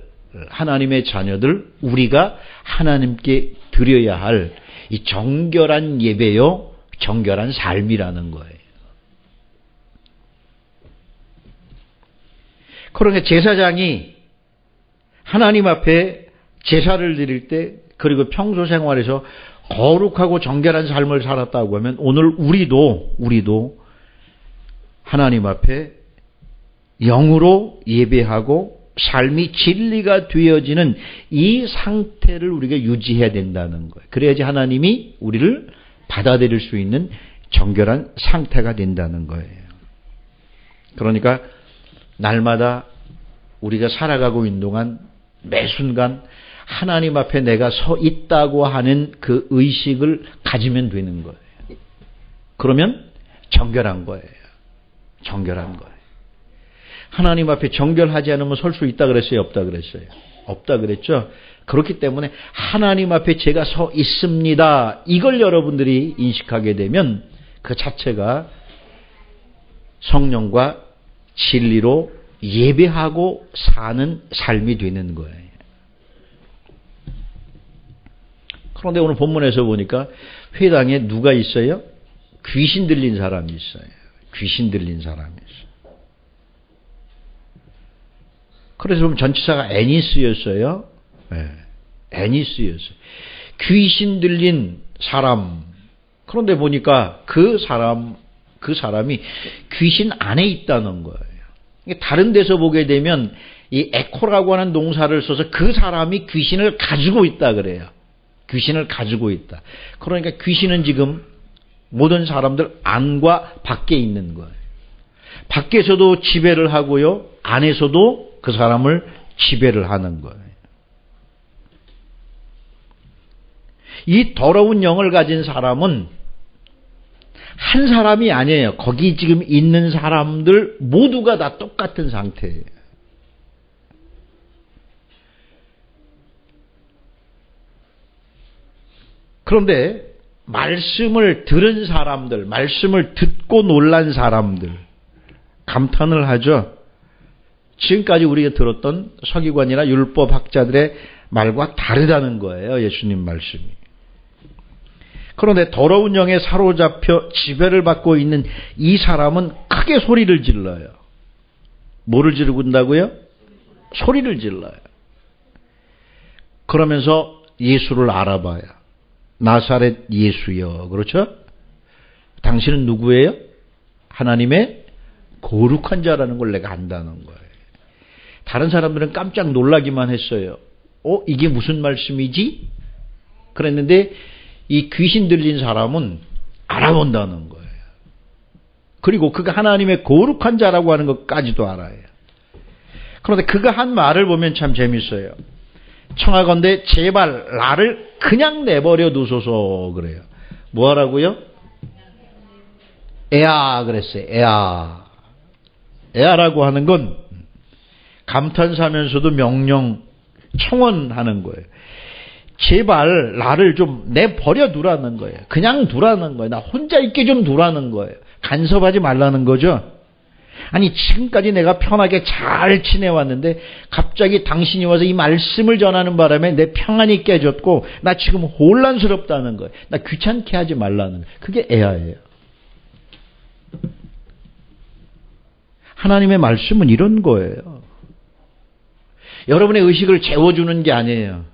하나님의 자녀들, 우리가 하나님께 드려야 할 이 정결한 예배요, 정결한 삶이라는 거예요. 그러니까 제사장이 하나님 앞에 제사를 드릴 때, 그리고 평소 생활에서 거룩하고 정결한 삶을 살았다고 하면 오늘 우리도 하나님 앞에 영으로 예배하고 삶이 진리가 되어지는 이 상태를 우리가 유지해야 된다는 거예요. 그래야지 하나님이 우리를 받아들일 수 있는 정결한 상태가 된다는 거예요. 그러니까 날마다 우리가 살아가고 있는 동안 매 순간 하나님 앞에 내가 서 있다고 하는 그 의식을 가지면 되는 거예요. 그러면 정결한 거예요. 정결한 거예요. 하나님 앞에 정결하지 않으면 설 수 있다 그랬어요? 없다 그랬어요? 없다 그랬죠? 그렇기 때문에 하나님 앞에 제가 서 있습니다. 이걸 여러분들이 인식하게 되면 그 자체가 성령과 진리로 예배하고 사는 삶이 되는 거예요. 그런데 오늘 본문에서 보니까 회당에 누가 있어요? 귀신 들린 사람이 있어요. 귀신 들린 사람이 있어요. 그래서 보면 전치사가 애니스였어요. 네, 애니스였어요. 귀신 들린 사람. 그런데 보니까 그 사람이 귀신 안에 있다는 거예요. 다른 데서 보게 되면 이 에코라고 하는 동사를 써서 그 사람이 귀신을 가지고 있다 그래요. 귀신을 가지고 있다. 그러니까 귀신은 지금 모든 사람들 안과 밖에 있는 거예요. 밖에서도 지배를 하고요. 안에서도 그 사람을 지배를 하는 거예요. 이 더러운 영을 가진 사람은 한 사람이 아니에요. 거기 지금 있는 사람들 모두가 다 똑같은 상태예요. 그런데 말씀을 들은 사람들, 말씀을 듣고 놀란 사람들 감탄을 하죠. 지금까지 우리가 들었던 서기관이나 율법학자들의 말과 다르다는 거예요. 예수님 말씀이. 그런데 더러운 영에 사로잡혀 지배를 받고 있는 이 사람은 크게 소리를 질러요. 뭐를 지르고있다고요? 소리를 질러요. 그러면서 예수를 알아봐요. 나사렛 예수여. 그렇죠? 당신은 누구예요? 하나님의 거룩한 자라는 걸 내가 안다는 거예요. 다른 사람들은 깜짝 놀라기만 했어요. 이게 무슨 말씀이지? 그랬는데 이 귀신 들린 사람은 알아본다는 거예요. 그리고 그가 하나님의 거룩한 자라고 하는 것까지도 알아요. 그런데 그가 한 말을 보면 참 재밌어요. 청하건대 제발 나를 그냥 내버려 두소서 그래요. 뭐 하라고요? 에아 그랬어요. 에아. 에아라고 하는 건 감탄사하면서도 명령 청원하는 거예요. 제발 나를 좀 내버려 두라는 거예요. 그냥 두라는 거예요. 나 혼자 있게 좀 두라는 거예요. 간섭하지 말라는 거죠. 아니 지금까지 내가 편하게 잘 지내왔는데 갑자기 당신이 와서 이 말씀을 전하는 바람에 내 평안이 깨졌고 나 지금 혼란스럽다는 거예요. 나 귀찮게 하지 말라는 거예요. 그게 에아예요. 하나님의 말씀은 이런 거예요. 여러분의 의식을 재워주는 게 아니에요.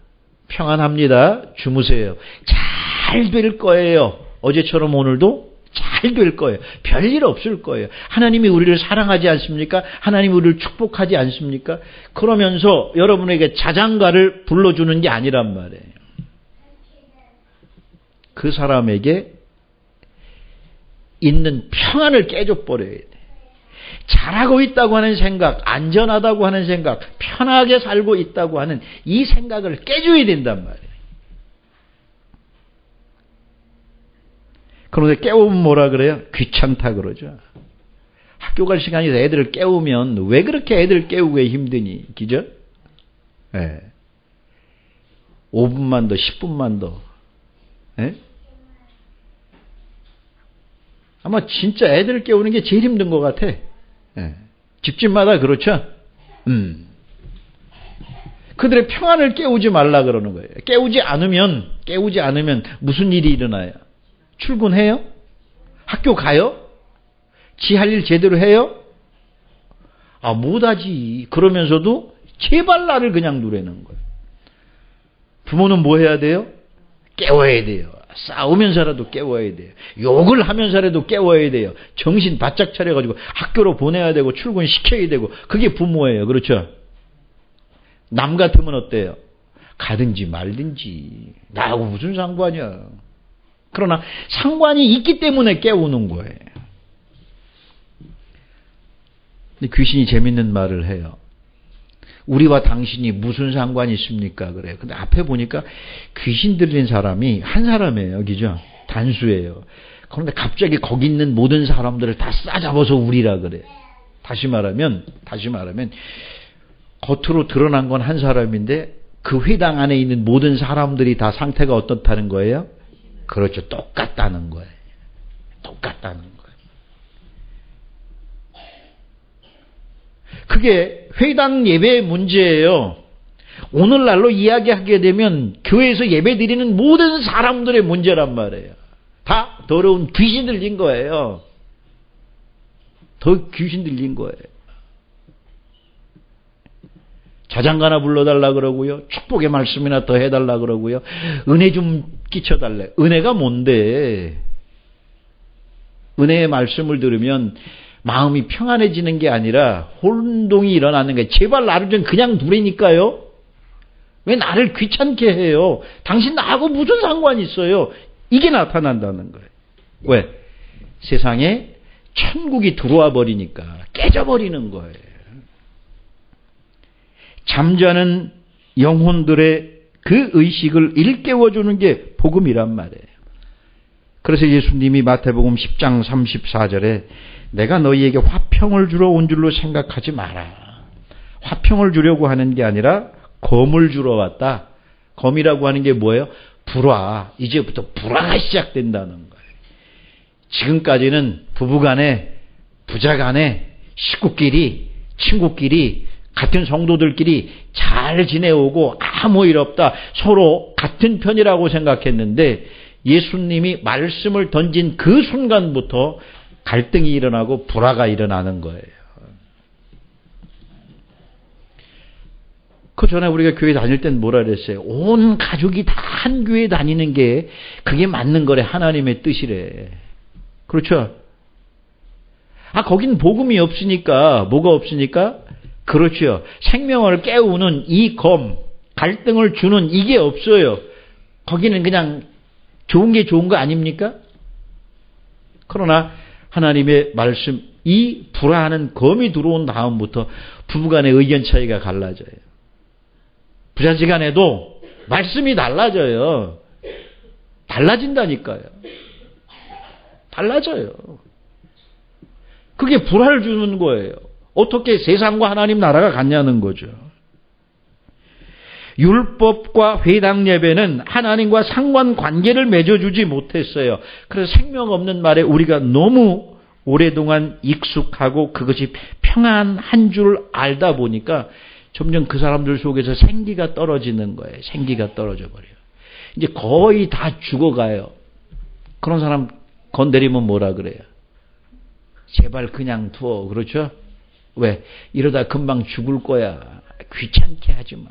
평안합니다. 주무세요. 잘 될 거예요. 어제처럼 오늘도 잘 될 거예요. 별일 없을 거예요. 하나님이 우리를 사랑하지 않습니까? 하나님이 우리를 축복하지 않습니까? 그러면서 여러분에게 자장가를 불러주는 게 아니란 말이에요. 그 사람에게 있는 평안을 깨줘버려야 돼. 잘하고 있다고 하는 생각, 안전하다고 하는 생각, 편하게 살고 있다고 하는 이 생각을 깨줘야 된단 말이에요. 그런데 깨우면 뭐라 그래요? 귀찮다 그러죠. 학교 갈 시간에서 애들을 깨우면 왜 그렇게 애들 깨우기에 힘드니? 그죠? 네. 5분만 더, 10분만 더. 예? 아마 진짜 애들 깨우는 게 제일 힘든 것 같아. 예. 집집마다 그렇죠? 그들의 평안을 깨우지 말라 그러는 거예요. 깨우지 않으면 무슨 일이 일어나요? 출근해요? 학교 가요? 지 할 일 제대로 해요? 아, 못하지. 그러면서도 제발 나를 그냥 누르는 거예요. 부모는 뭐 해야 돼요? 깨워야 돼요. 싸우면서라도 깨워야 돼요. 욕을 하면서라도 깨워야 돼요. 정신 바짝 차려가지고 학교로 보내야 되고 출근시켜야 되고 그게 부모예요. 그렇죠? 남 같으면 어때요? 가든지 말든지 나하고 무슨 상관이야. 그러나 상관이 있기 때문에 깨우는 거예요. 근데 귀신이 재밌는 말을 해요. 우리와 당신이 무슨 상관이 있습니까? 그래요. 근데 앞에 보니까 귀신 들린 사람이 한 사람이에요. 그죠? 단수예요. 그런데 갑자기 거기 있는 모든 사람들을 다 싸잡아서 우리라 그래요. 다시 말하면 겉으로 드러난 건 한 사람인데 그 회당 안에 있는 모든 사람들이 다 상태가 어떻다는 거예요? 그렇죠. 똑같다는 거예요. 똑같다는 거예요. 그게 회당 예배의 문제예요. 오늘날로 이야기하게 되면 교회에서 예배 드리는 모든 사람들의 문제란 말이에요. 다 더러운 귀신 들린 거예요. 더 귀신 들린 거예요. 자장가나 불러달라 그러고요. 축복의 말씀이나 더 해달라 그러고요. 은혜 좀 끼쳐달래. 은혜가 뭔데? 은혜의 말씀을 들으면 마음이 평안해지는 게 아니라 혼동이 일어나는 거예요. 제발 나를 좀 그냥 두라니까요. 왜 나를 귀찮게 해요? 당신 나하고 무슨 상관이 있어요? 이게 나타난다는 거예요. 왜? 세상에 천국이 들어와 버리니까 깨져버리는 거예요. 잠자는 영혼들의 그 의식을 일깨워주는 게 복음이란 말이에요. 그래서 예수님이 마태복음 10장 34절에 내가 너희에게 화평을 주러 온 줄로 생각하지 마라. 화평을 주려고 하는 게 아니라 검을 주러 왔다. 검이라고 하는 게 뭐예요? 불화. 이제부터 불화가 시작된다는 거예요. 지금까지는 부부간에, 부자간에, 식구끼리, 친구끼리, 같은 성도들끼리 잘 지내오고 아무 일 없다. 서로 같은 편이라고 생각했는데 예수님이 말씀을 던진 그 순간부터 갈등이 일어나고 불화가 일어나는 거예요. 그 전에 우리가 교회 다닐 땐 뭐라 그랬어요? 온 가족이 다 한 교회 다니는 게 그게 맞는 거래. 하나님의 뜻이래. 그렇죠? 아, 거긴 복음이 없으니까 뭐가 없으니까? 그렇죠. 생명을 깨우는 이 검, 갈등을 주는 이게 없어요. 거기는 그냥 좋은 게 좋은 거 아닙니까? 그러나 하나님의 말씀, 이 불화하는 검이 들어온 다음부터 부부간의 의견 차이가 갈라져요. 부자지간에도 말씀이 달라져요. 달라진다니까요. 달라져요. 그게 불화를 주는 거예요. 어떻게 세상과 하나님 나라가 같냐는 거죠. 율법과 회당 예배는 하나님과 상관관계를 맺어주지 못했어요. 그래서 생명 없는 말에 우리가 너무 오랫동안 익숙하고 그것이 평안한 줄 알다 보니까 점점 그 사람들 속에서 생기가 떨어지는 거예요. 생기가 떨어져 버려요. 이제 거의 다 죽어가요. 그런 사람 건드리면 뭐라 그래요? 제발 그냥 두어. 그렇죠? 왜? 이러다 금방 죽을 거야. 귀찮게 하지 마.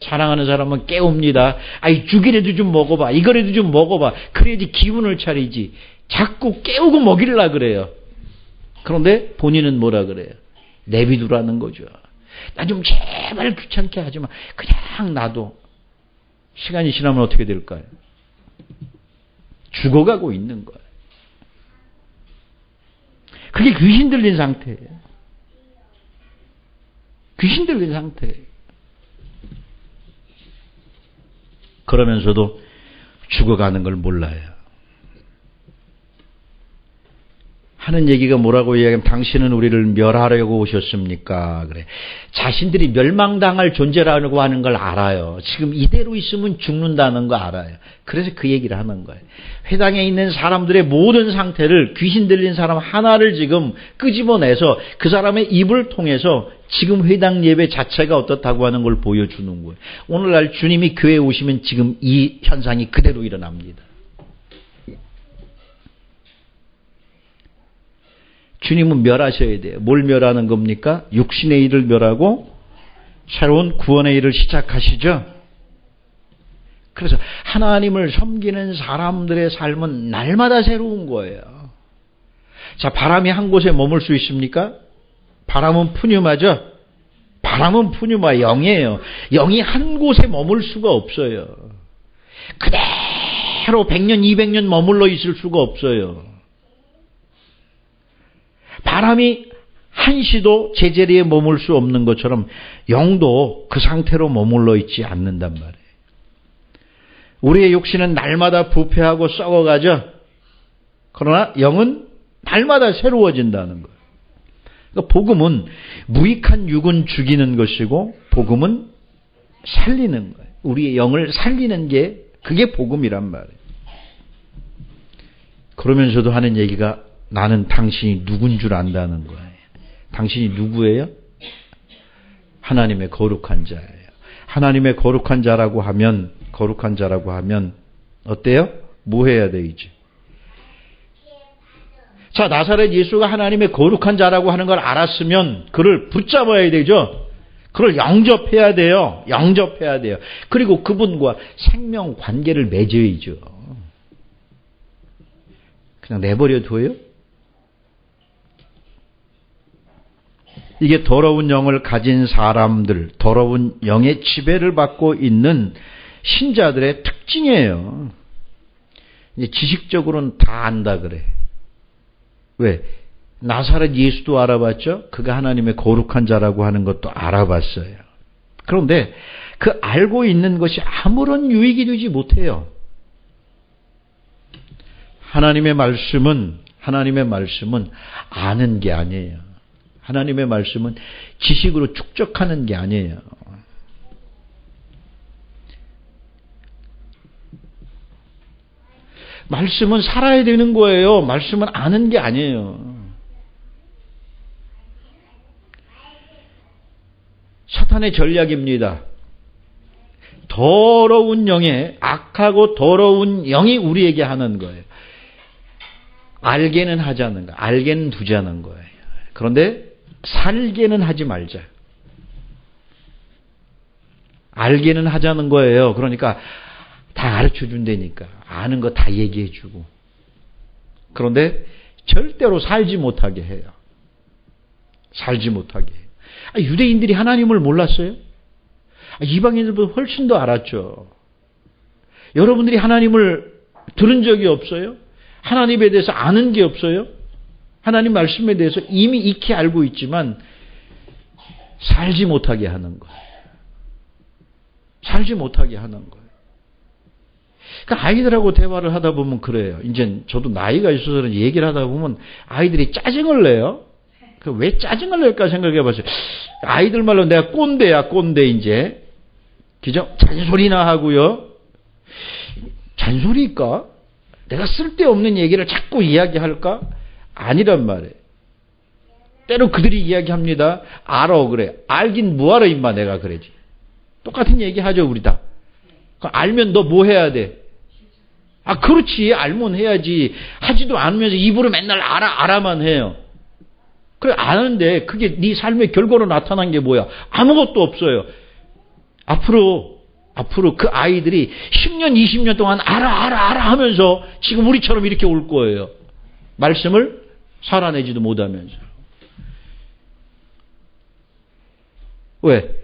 사랑하는 사람은 깨웁니다. 아이, 죽이라도 좀 먹어봐. 이거라도 좀 먹어봐. 그래야지 기운을 차리지. 자꾸 깨우고 먹이려고 그래요. 그런데 본인은 뭐라 그래요? 내비두라는 거죠. 나 좀 제발 귀찮게 하지 마. 그냥 놔둬. 시간이 지나면 어떻게 될까요? 죽어가고 있는 거예요. 그게 귀신 들린 상태예요. 귀신 들린 상태예요. 그러면서도 죽어가는 걸 몰라요. 하는 얘기가 뭐라고 이야기하면 당신은 우리를 멸하려고 오셨습니까? 그래. 자신들이 멸망당할 존재라고 하는 걸 알아요. 지금 이대로 있으면 죽는다는 거 알아요. 그래서 그 얘기를 하는 거예요. 회당에 있는 사람들의 모든 상태를 귀신 들린 사람 하나를 지금 끄집어내서 그 사람의 입을 통해서 지금 회당 예배 자체가 어떻다고 하는 걸 보여주는 거예요. 오늘날 주님이 교회에 오시면 지금 이 현상이 그대로 일어납니다. 주님은 멸하셔야 돼요. 뭘 멸하는 겁니까? 육신의 일을 멸하고 새로운 구원의 일을 시작하시죠. 그래서 하나님을 섬기는 사람들의 삶은 날마다 새로운 거예요. 자, 바람이 한 곳에 머물 수 있습니까? 바람은 푸뉴마죠? 바람은 푸뉴마, 영이에요. 영이 한 곳에 머물 수가 없어요. 그대로 100년, 200년 머물러 있을 수가 없어요. 바람이 한시도 제자리에 머물 수 없는 것처럼 영도 그 상태로 머물러 있지 않는단 말이에요. 우리의 육신은 날마다 부패하고 썩어가죠. 그러나 영은 날마다 새로워진다는 거예요. 그러니까 복음은 무익한 육은 죽이는 것이고 복음은 살리는 거예요. 우리의 영을 살리는 게 그게 복음이란 말이에요. 그러면서도 하는 얘기가 나는 당신이 누군 줄 안다는 거예요. 당신이 누구예요? 하나님의 거룩한 자예요. 하나님의 거룩한 자라고 하면 어때요? 뭐 해야 되지? 자, 나사렛 예수가 하나님의 거룩한 자라고 하는 걸 알았으면 그를 붙잡아야 되죠. 그를 영접해야 돼요. 영접해야 돼요. 그리고 그분과 생명 관계를 맺어야죠. 그냥 내버려 둬요? 이게 더러운 영을 가진 사람들, 더러운 영의 지배를 받고 있는 신자들의 특징이에요. 이제 지식적으로는 다 안다 그래. 왜? 나사렛 예수도 알아봤죠? 그가 하나님의 거룩한 자라고 하는 것도 알아봤어요. 그런데 그 알고 있는 것이 아무런 유익이 되지 못해요. 하나님의 말씀은 아는 게 아니에요. 하나님의 말씀은 지식으로 축적하는 게 아니에요. 말씀은 살아야 되는 거예요. 말씀은 아는 게 아니에요. 사탄의 전략입니다. 더러운 영에 악하고 더러운 영이 우리에게 하는 거예요. 알게는 하자는 거예요. 알게는 두자는 거예요. 그런데 살게는 하지 말자. 알게는 하자는 거예요. 그러니까 다 가르쳐 준다니까. 아는 거 다 얘기해 주고. 그런데 절대로 살지 못하게 해요. 살지 못하게 해요. 유대인들이 하나님을 몰랐어요? 이방인들보다 훨씬 더 알았죠. 여러분들이 하나님을 들은 적이 없어요? 하나님에 대해서 아는 게 없어요? 하나님 말씀에 대해서 이미 익히 알고 있지만 살지 못하게 하는 거예요. 살지 못하게 하는 거예요. 그러니까 아이들하고 대화를 하다 보면 그래요. 이제 저도 나이가 있어서 얘기를 하다 보면 아이들이 짜증을 내요. 왜 짜증을 낼까 생각해 봤어요. 아이들 말로 내가 꼰대야, 꼰대 이제. 그죠? 잔소리나 하고요. 잔소리일까? 내가 쓸데없는 얘기를 자꾸 이야기할까? 아니란 말이에요. 때로 그들이 이야기합니다. 알아 그래. 알긴 뭐하러 임마 내가 그래지. 똑같은 얘기 하죠 우리 다. 알면 너 뭐 해야 돼? 아 그렇지 알면 해야지. 하지도 않으면서 입으로 맨날 알아만 해요. 그래 아는데 그게 네 삶의 결과로 나타난 게 뭐야? 아무것도 없어요. 앞으로 그 아이들이 10년 20년 동안 알아 하면서 지금 우리처럼 이렇게 올 거예요. 말씀을 살아내지도 못하면서. 왜?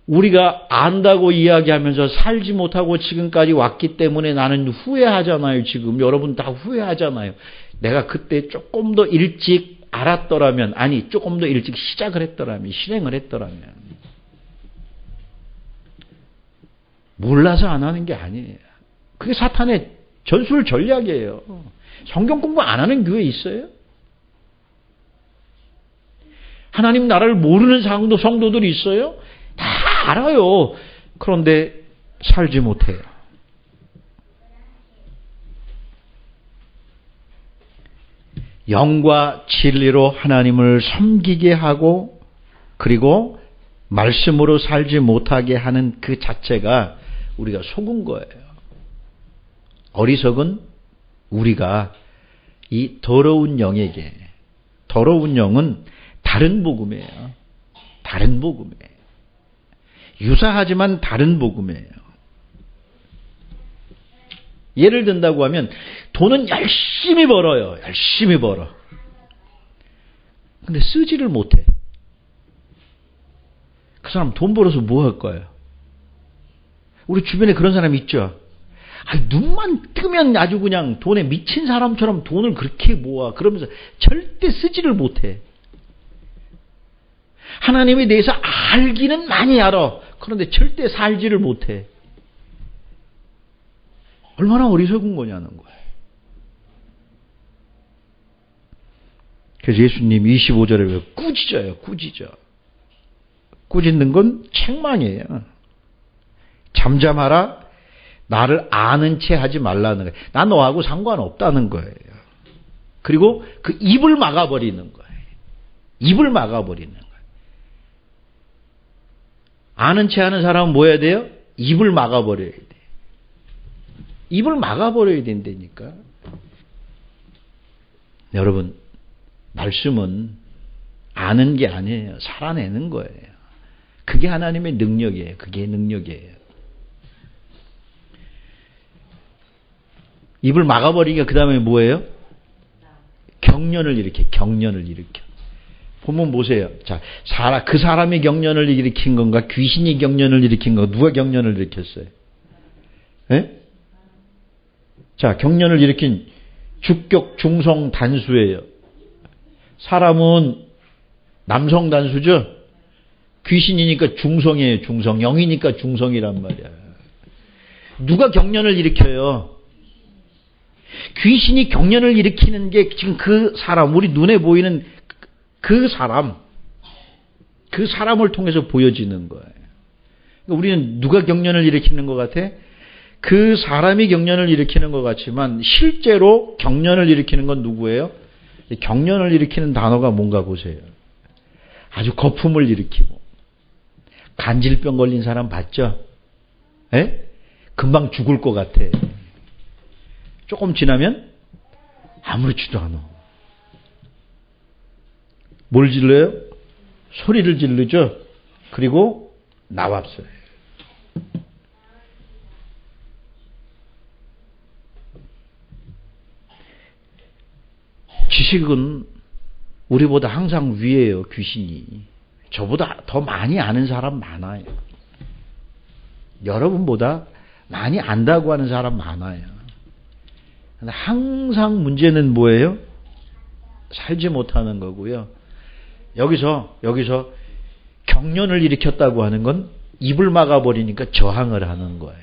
우리가 안다고 이야기하면서 살지 못하고 지금까지 왔기 때문에 나는 후회하잖아요. 지금 여러분 다 후회하잖아요. 내가 그때 조금 더 일찍 알았더라면, 아니 조금 더 일찍 시작을 했더라면, 실행을 했더라면. 몰라서 안 하는 게 아니에요. 그게 사탄의 전술 전략이에요. 성경 공부 안 하는 교회 있어요? 하나님 나라를 모르는 성도들이 있어요? 다 알아요. 그런데 살지 못해요. 영과 진리로 하나님을 섬기게 하고 그리고 말씀으로 살지 못하게 하는 그 자체가 우리가 속은 거예요. 어리석은 우리가 이 더러운 영에게, 더러운 영은 다른 복음이에요. 다른 복음이에요. 유사하지만 다른 복음이에요. 예를 든다고 하면 돈은 열심히 벌어요. 열심히 벌어. 근데 쓰지를 못해. 그 사람 돈 벌어서 뭐 할 거예요? 우리 주변에 그런 사람 있죠? 눈만 뜨면 아주 그냥 돈에 미친 사람처럼 돈을 그렇게 모아. 그러면서 절대 쓰지를 못해. 하나님에 대해서 알기는 많이 알아. 그런데 절대 살지를 못해. 얼마나 어리석은 거냐는 거예요. 그래서 예수님 25절에 왜 꾸짖어요. 꾸짖어. 꾸짖는 건 책망이에요. 잠잠하라. 나를 아는 채 하지 말라는 거예요. 나 너하고 상관없다는 거예요. 그리고 그 입을 막아버리는 거예요. 입을 막아버리는 거예요. 아는 채 하는 사람은 뭐 해야 돼요? 입을 막아버려야 돼요. 입을 막아버려야 된다니까. 여러분, 말씀은 아는 게 아니에요. 살아내는 거예요. 그게 하나님의 능력이에요. 그게 능력이에요. 입을 막아버리니까 그 다음에 뭐예요? 경련을 일으켜. 경련을 일으켜. 보면 보세요. 자, 그 사람이 경련을 일으킨 건가? 귀신이 경련을 일으킨 건가? 누가 경련을 일으켰어요? 예? 자, 경련을 일으킨 주격 중성 단수예요. 사람은 남성 단수죠? 귀신이니까 중성이에요. 중성. 영이니까 중성이란 말이야. 누가 경련을 일으켜요? 귀신이 경련을 일으키는 게 지금 그 사람, 우리 눈에 보이는 그 사람을 통해서 보여지는 거예요. 우리는 누가 경련을 일으키는 것 같아? 그 사람이 경련을 일으키는 것 같지만 실제로 경련을 일으키는 건 누구예요? 경련을 일으키는 단어가 뭔가 보세요. 아주 거품을 일으키고 간질병 걸린 사람 봤죠? 에? 금방 죽을 것 같아. 조금 지나면 아무렇지도 않아. 뭘 질러요? 소리를 지르죠. 그리고 나왔어요. 지식은 우리보다 항상 위에요. 귀신이. 저보다 더 많이 아는 사람 많아요. 여러분보다 많이 안다고 하는 사람 많아요. 근데 항상 문제는 뭐예요? 살지 못하는 거고요. 여기서 경련을 일으켰다고 하는 건 입을 막아버리니까 저항을 하는 거예요.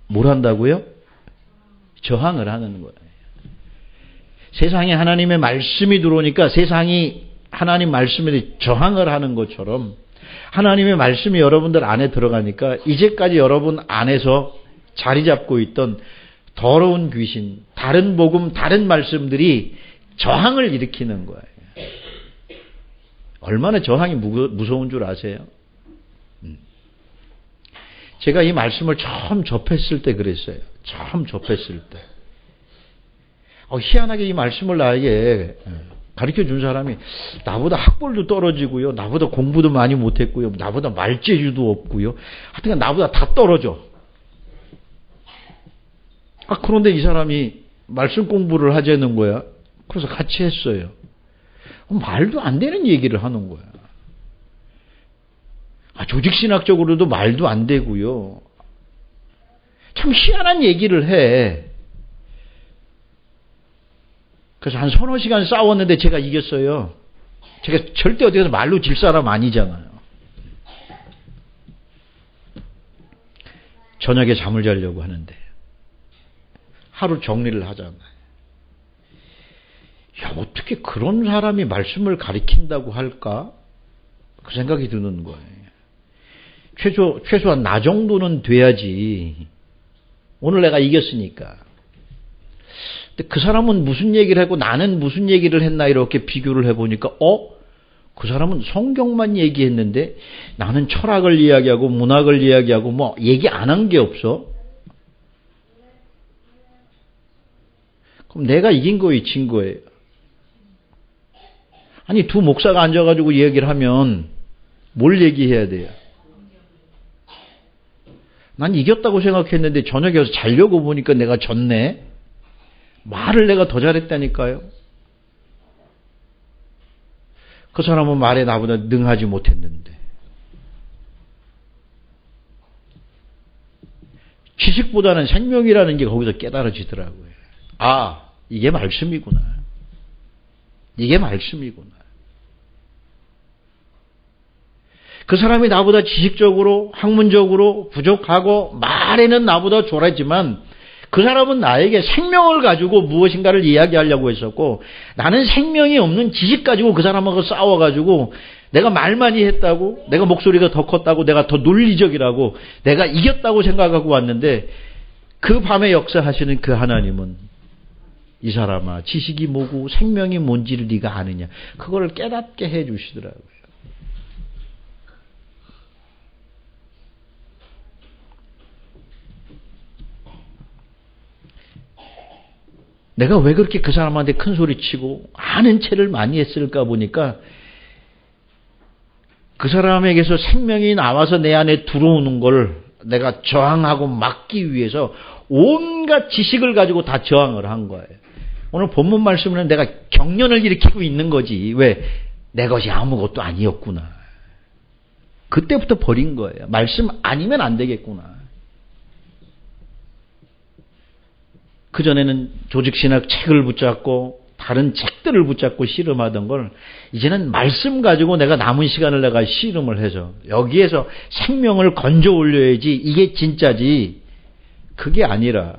뭘 한다고요? 저항을 하는 거예요. 세상에 하나님의 말씀이 들어오니까 세상이 하나님 말씀에 저항을 하는 것처럼 하나님의 말씀이 여러분들 안에 들어가니까 이제까지 여러분 안에서 자리 잡고 있던 더러운 귀신, 다른 복음, 다른 말씀들이 저항을 일으키는 거예요. 얼마나 저항이 무서운 줄 아세요? 제가 이 말씀을 처음 접했을 때 그랬어요. 처음 접했을 때. 희한하게 이 말씀을 나에게 가르쳐 준 사람이 나보다 학벌도 떨어지고요. 나보다 공부도 많이 못했고요. 나보다 말재주도 없고요. 하여튼 나보다 다 떨어져. 그런데 이 사람이 말씀 공부를 하자는 거야. 그래서 같이 했어요. 말도 안 되는 얘기를 하는 거야. 조직신학적으로도 말도 안 되고요. 참 희한한 얘기를 해. 그래서 한 서너 시간 싸웠는데 제가 이겼어요. 제가 절대 어디서 말로 질 사람 아니잖아요. 저녁에 잠을 자려고 하는데 하루 정리를 하잖아요. 야, 어떻게 그런 사람이 말씀을 가리킨다고 할까? 그 생각이 드는 거예요. 최소한 나 정도는 돼야지. 오늘 내가 이겼으니까. 근데 그 사람은 무슨 얘기를 하고 나는 무슨 얘기를 했나 이렇게 비교를 해보니까 그 사람은 성경만 얘기했는데 나는 철학을 이야기하고 문학을 이야기하고 뭐 얘기 안 한 게 없어. 그럼 내가 이긴 거예요, 진 거예요? 아니, 두 목사가 앉아가지고 얘기를 하면 뭘 얘기해야 돼요? 난 이겼다고 생각했는데 저녁에 와서 자려고 보니까 내가 졌네. 말을 내가 더 잘했다니까요. 그 사람은 말에 나보다 능하지 못했는데. 지식보다는 생명이라는 게 거기서 깨달아지더라고요. 아, 이게 말씀이구나. 이게 말씀이구나. 그 사람이 나보다 지식적으로, 학문적으로 부족하고 말에는 나보다 졸았지만 그 사람은 나에게 생명을 가지고 무엇인가를 이야기하려고 했었고 나는 생명이 없는 지식 가지고 그 사람하고 싸워가지고 내가 말 많이 했다고, 내가 목소리가 더 컸다고, 내가 더 논리적이라고, 내가 이겼다고 생각하고 왔는데 그 밤에 역사하시는 그 하나님은 이 사람아, 지식이 뭐고 생명이 뭔지를 네가 아느냐, 그걸 깨닫게 해주시더라고요. 내가 왜 그렇게 그 사람한테 큰 소리 치고 아는 체를 많이 했을까 보니까 그 사람에게서 생명이 나와서 내 안에 들어오는 걸 내가 저항하고 막기 위해서 온갖 지식을 가지고 다 저항을 한 거예요. 오늘 본문 말씀은 내가 경련을 일으키고 있는 거지. 왜? 내 것이 아무것도 아니었구나. 그때부터 버린 거예요. 말씀 아니면 안 되겠구나. 그전에는 조직신학 책을 붙잡고 다른 책들을 붙잡고 씨름하던 걸 이제는 말씀 가지고 내가 남은 시간을 내가 씨름을 해서 여기에서 생명을 건져 올려야지 이게 진짜지. 그게 아니라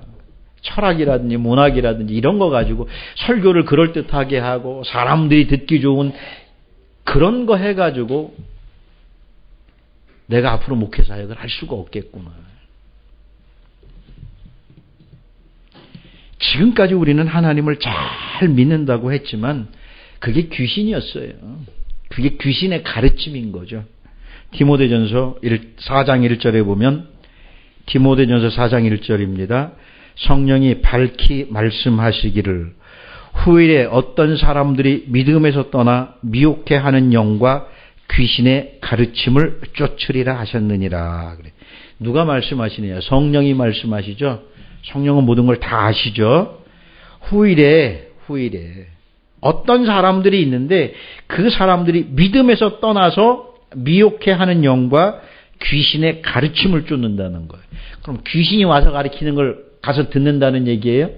철학이라든지 문학이라든지 이런 거 가지고 설교를 그럴듯하게 하고 사람들이 듣기 좋은 그런 거 해가지고 내가 앞으로 목회사역을 할 수가 없겠구나. 지금까지 우리는 하나님을 잘 믿는다고 했지만 그게 귀신이었어요. 그게 귀신의 가르침인 거죠. 디모데전서 4장 1절에 보면 디모데전서 4장 1절입니다. 성령이 밝히 말씀하시기를 후일에 어떤 사람들이 믿음에서 떠나 미혹해 하는 영과 귀신의 가르침을 쫓으리라 하셨느니라. 그래. 누가 말씀하시느냐? 성령이 말씀하시죠. 성령은 모든 걸 다 아시죠. 후일에 어떤 사람들이 있는데 그 사람들이 믿음에서 떠나서 미혹해 하는 영과 귀신의 가르침을 쫓는다는 거예요. 그럼 귀신이 와서 가르치는 걸 가서 듣는다는 얘기예요?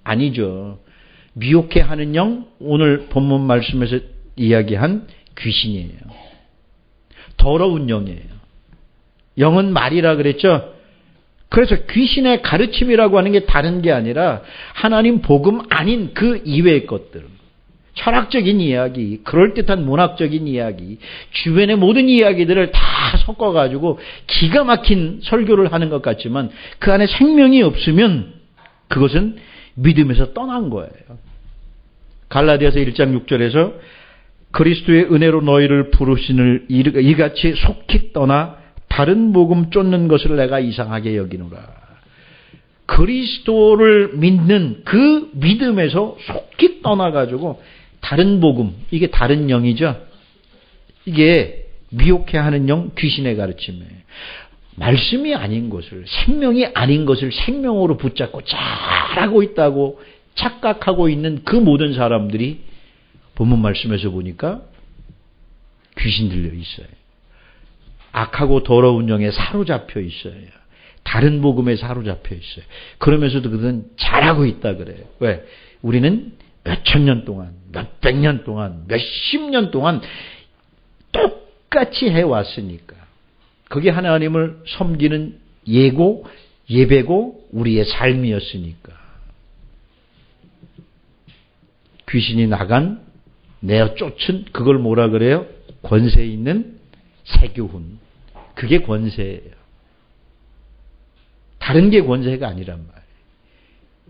아니죠. 미혹해 하는 영, 오늘 본문 말씀에서 이야기한 귀신이에요. 더러운 영이에요. 영은 말이라 그랬죠. 그래서 귀신의 가르침이라고 하는 게 다른 게 아니라 하나님 복음 아닌 그 이외의 것들. 철학적인 이야기, 그럴듯한 문학적인 이야기, 주변의 모든 이야기들을 다 섞어가지고 기가 막힌 설교를 하는 것 같지만 그 안에 생명이 없으면 그것은 믿음에서 떠난 거예요. 갈라디아서 1장 6절에서 그리스도의 은혜로 너희를 부르시는 이같이 속히 떠나 다른 복음 쫓는 것을 내가 이상하게 여기노라. 그리스도를 믿는 그 믿음에서 속히 떠나가지고 다른 복음, 이게 다른 영이죠. 이게 미혹해 하는 영, 귀신의 가르침이에요. 말씀이 아닌 것을, 생명이 아닌 것을 생명으로 붙잡고 잘하고 있다고 착각하고 있는 그 모든 사람들이 본문 말씀에서 보니까 귀신 들려 있어요. 악하고 더러운 영에 사로잡혀 있어요. 다른 복음에 사로잡혀 있어요. 그러면서도 그들은 잘하고 있다 그래요. 왜? 우리는 몇천 년 동안, 몇백 년 동안, 몇십 년 동안 똑같이 해왔으니까. 그게 하나님을 섬기는 예배고 우리의 삶이었으니까. 귀신이 나간, 내어 쫓은, 그걸 뭐라 그래요? 권세 있는 세교훈. 그게 권세예요. 다른 게 권세가 아니란 말이에요.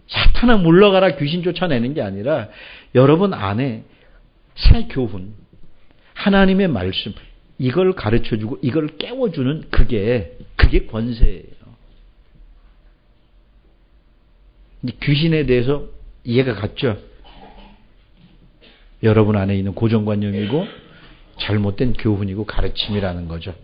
사탄아 물러가라 귀신 쫓아내는 게 아니라 여러분 안에 세교훈, 하나님의 말씀, 이걸 가르쳐주고 이걸 깨워주는 그게 권세예요. 귀신에 대해서 이해가 갔죠? 여러분 안에 있는 고정관념이고 잘못된 교훈이고 가르침이라는 거죠.